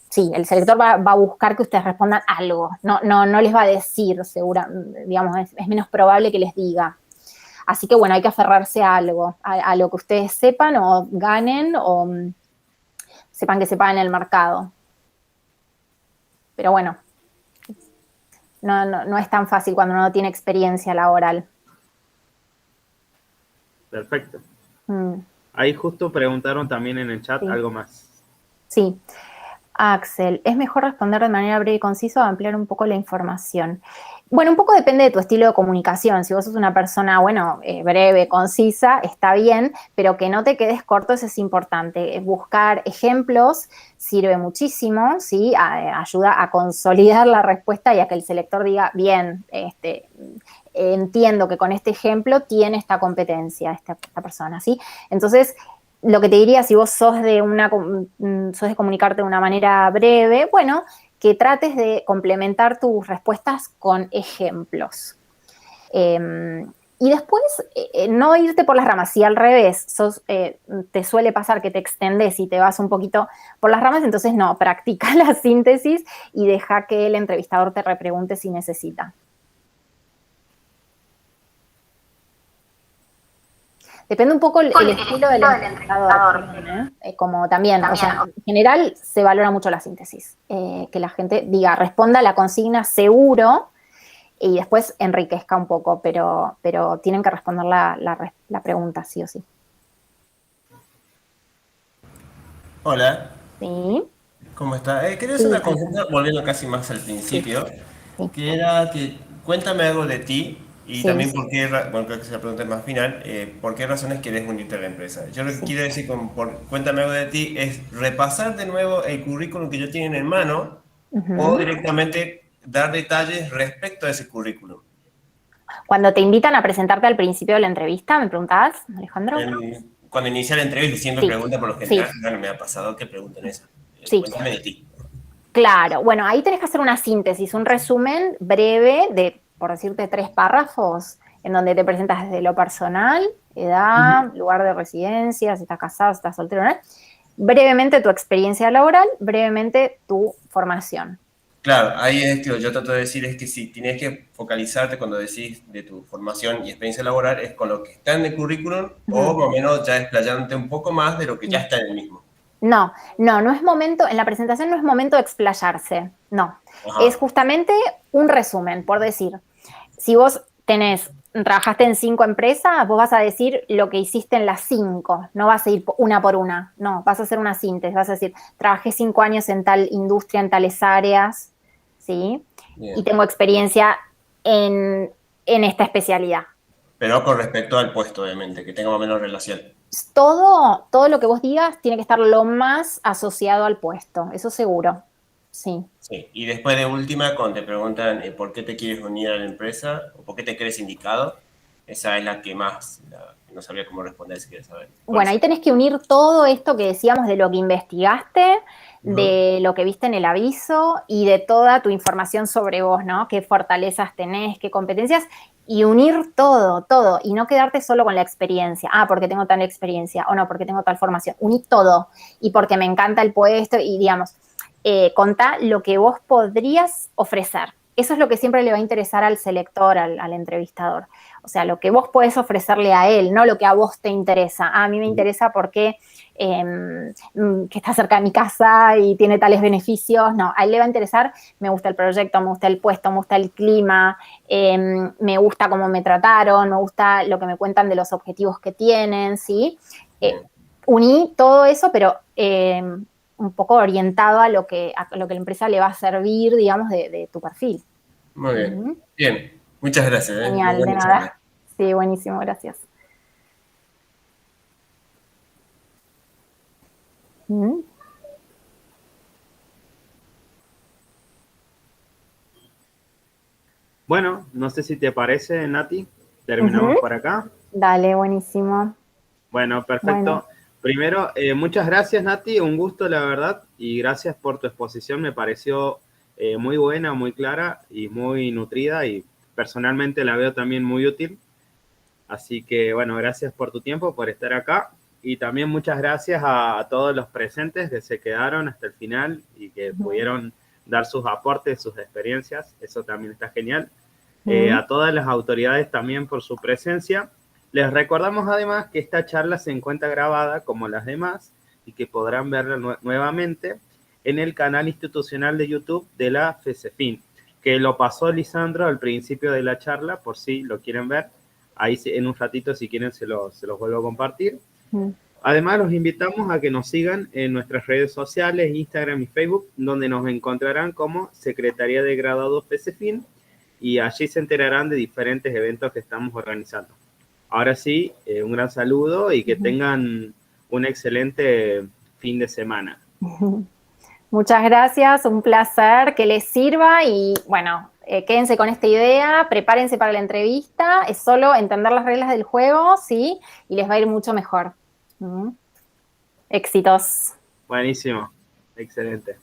Speaker 5: Sí, el selector va a buscar que ustedes respondan algo, no les va a decir, digamos, es menos probable que les diga. Así que, bueno, hay que aferrarse a algo, a lo que ustedes sepan o ganen o sepan que se paga en el mercado. Pero bueno, no es tan fácil cuando uno no tiene experiencia laboral.
Speaker 1: Perfecto. Ahí justo preguntaron también en el chat algo más.
Speaker 5: Sí. Axel, ¿es mejor responder de manera breve y concisa o ampliar un poco la información? Bueno, un poco depende de tu estilo de comunicación. Si vos sos una persona, bueno, breve, concisa, está bien, pero que no te quedes corto, eso es importante. Buscar ejemplos sirve muchísimo, ¿sí? Ayuda a consolidar la respuesta y a que el selector diga, bien, entiendo que con este ejemplo tiene esta competencia esta persona, ¿sí? Entonces, lo que te diría, si vos sos de comunicarte de una manera breve, bueno, que trates de complementar tus respuestas con ejemplos. Y después, no irte por las ramas. Si al revés te suele pasar que te extendes y te vas un poquito por las ramas, entonces no, practica la síntesis y deja que el entrevistador te repregunte si necesita. Depende un poco el estilo del entrevistador, como también, o sea, en general se valora mucho la síntesis, que la gente responda la consigna seguro y después enriquezca un poco, pero tienen que responder la pregunta sí o sí.
Speaker 8: Hola.
Speaker 5: Sí.
Speaker 8: ¿Cómo está? Quería hacer una consulta, volviendo casi más al principio, que era que cuéntame algo de ti y también por qué, bueno, creo que es la pregunta más final, ¿por qué razones quieres unirte a la empresa? Yo lo que quiero decir con cuéntame algo de ti es repasar de nuevo el currículum que ya tienen en mano o directamente dar detalles respecto a ese currículum.
Speaker 5: Cuando te invitan a presentarte al principio de la entrevista, ¿me preguntabas, Alejandro?
Speaker 8: Cuando inicia la entrevista siempre preguntan por lo general, bueno, me ha pasado que pregunten eso. Cuéntame de ti.
Speaker 5: Claro, bueno, ahí tenés que hacer una síntesis, un resumen breve de, por decirte, 3 párrafos, en donde te presentas desde lo personal, edad, lugar de residencia, si estás casado, si estás soltero, ¿no? Brevemente tu experiencia laboral, brevemente tu formación.
Speaker 8: Claro, ahí es que yo trato de decir es que si tienes que focalizarte cuando decís de tu formación y experiencia laboral es con lo que está en el currículum o más o menos ya explayándote un poco más de lo que ya está en el mismo.
Speaker 5: No es momento, en la presentación no es momento de explayarse, no. Ajá. Es justamente un resumen, por decir, si vos trabajaste en 5 empresas, vos vas a decir lo que hiciste en las 5, no vas a ir una por una, no, vas a hacer una síntesis, vas a decir, trabajé 5 años en tal industria, en tales áreas, ¿sí? Bien. Y tengo experiencia en esta especialidad.
Speaker 8: Pero con respecto al puesto, obviamente, que tenga más o menos relación.
Speaker 5: Todo lo que vos digas tiene que estar lo más asociado al puesto, eso seguro, sí.
Speaker 8: Sí, y después de última, cuando te preguntan por qué te quieres unir a la empresa o por qué te crees indicado, esa es la que más, no sabría cómo responder si quieres saber.
Speaker 5: Bueno, ahí tenés que unir todo esto que decíamos de lo que investigaste, de lo que viste en el aviso y de toda tu información sobre vos, ¿no? Qué fortalezas tenés, qué competencias, y unir todo, todo, y no quedarte solo con la experiencia. Ah, porque tengo tal experiencia, o no, porque tengo tal formación. Uní todo, y porque me encanta el puesto, y digamos, contá lo que vos podrías ofrecer. Eso es lo que siempre le va a interesar al selector, al entrevistador. O sea, lo que vos podés ofrecerle a él, no lo que a vos te interesa. Ah, a mí me interesa porque que está cerca de mi casa y tiene tales beneficios. No, a él le va a interesar, me gusta el proyecto, me gusta el puesto, me gusta el clima, me gusta cómo me trataron, me gusta lo que me cuentan de los objetivos que tienen, ¿sí? Uní todo eso, pero un poco orientado a lo que la empresa le va a servir, digamos, de tu perfil.
Speaker 8: Muy bien. Bien, muchas gracias.
Speaker 5: Genial, de nada. Sí, buenísimo, gracias.
Speaker 1: Bueno, no sé si te parece, Nati. Terminamos por acá.
Speaker 5: Dale, buenísimo.
Speaker 1: Bueno, perfecto.
Speaker 5: Bueno.
Speaker 1: Primero, muchas gracias, Nati. Un gusto, la verdad. Y gracias por tu exposición. Me pareció muy buena, muy clara y muy nutrida. Y personalmente la veo también muy útil. Así que, bueno, gracias por tu tiempo, por estar acá. Y también muchas gracias a todos los presentes que se quedaron hasta el final y que pudieron dar sus aportes, sus experiencias. Eso también está genial. A todas las autoridades también por su presencia. Les recordamos además que esta charla se encuentra grabada como las demás y que podrán verla nuevamente en el canal institucional de YouTube de la FECEFIN, que lo pasó Lisandro al principio de la charla, por si lo quieren ver. Ahí en un ratito, si quieren, se los vuelvo a compartir. Además, los invitamos a que nos sigan en nuestras redes sociales, Instagram y Facebook, donde nos encontrarán como Secretaría de Graduados FECEFIN, y allí se enterarán de diferentes eventos que estamos organizando. Ahora sí, un gran saludo y que tengan un excelente fin de semana.
Speaker 5: Muchas gracias, un placer, que les sirva y bueno, quédense con esta idea, prepárense para la entrevista, es solo entender las reglas del juego, ¿sí? Y les va a ir mucho mejor. Éxitos.
Speaker 1: Buenísimo, excelente.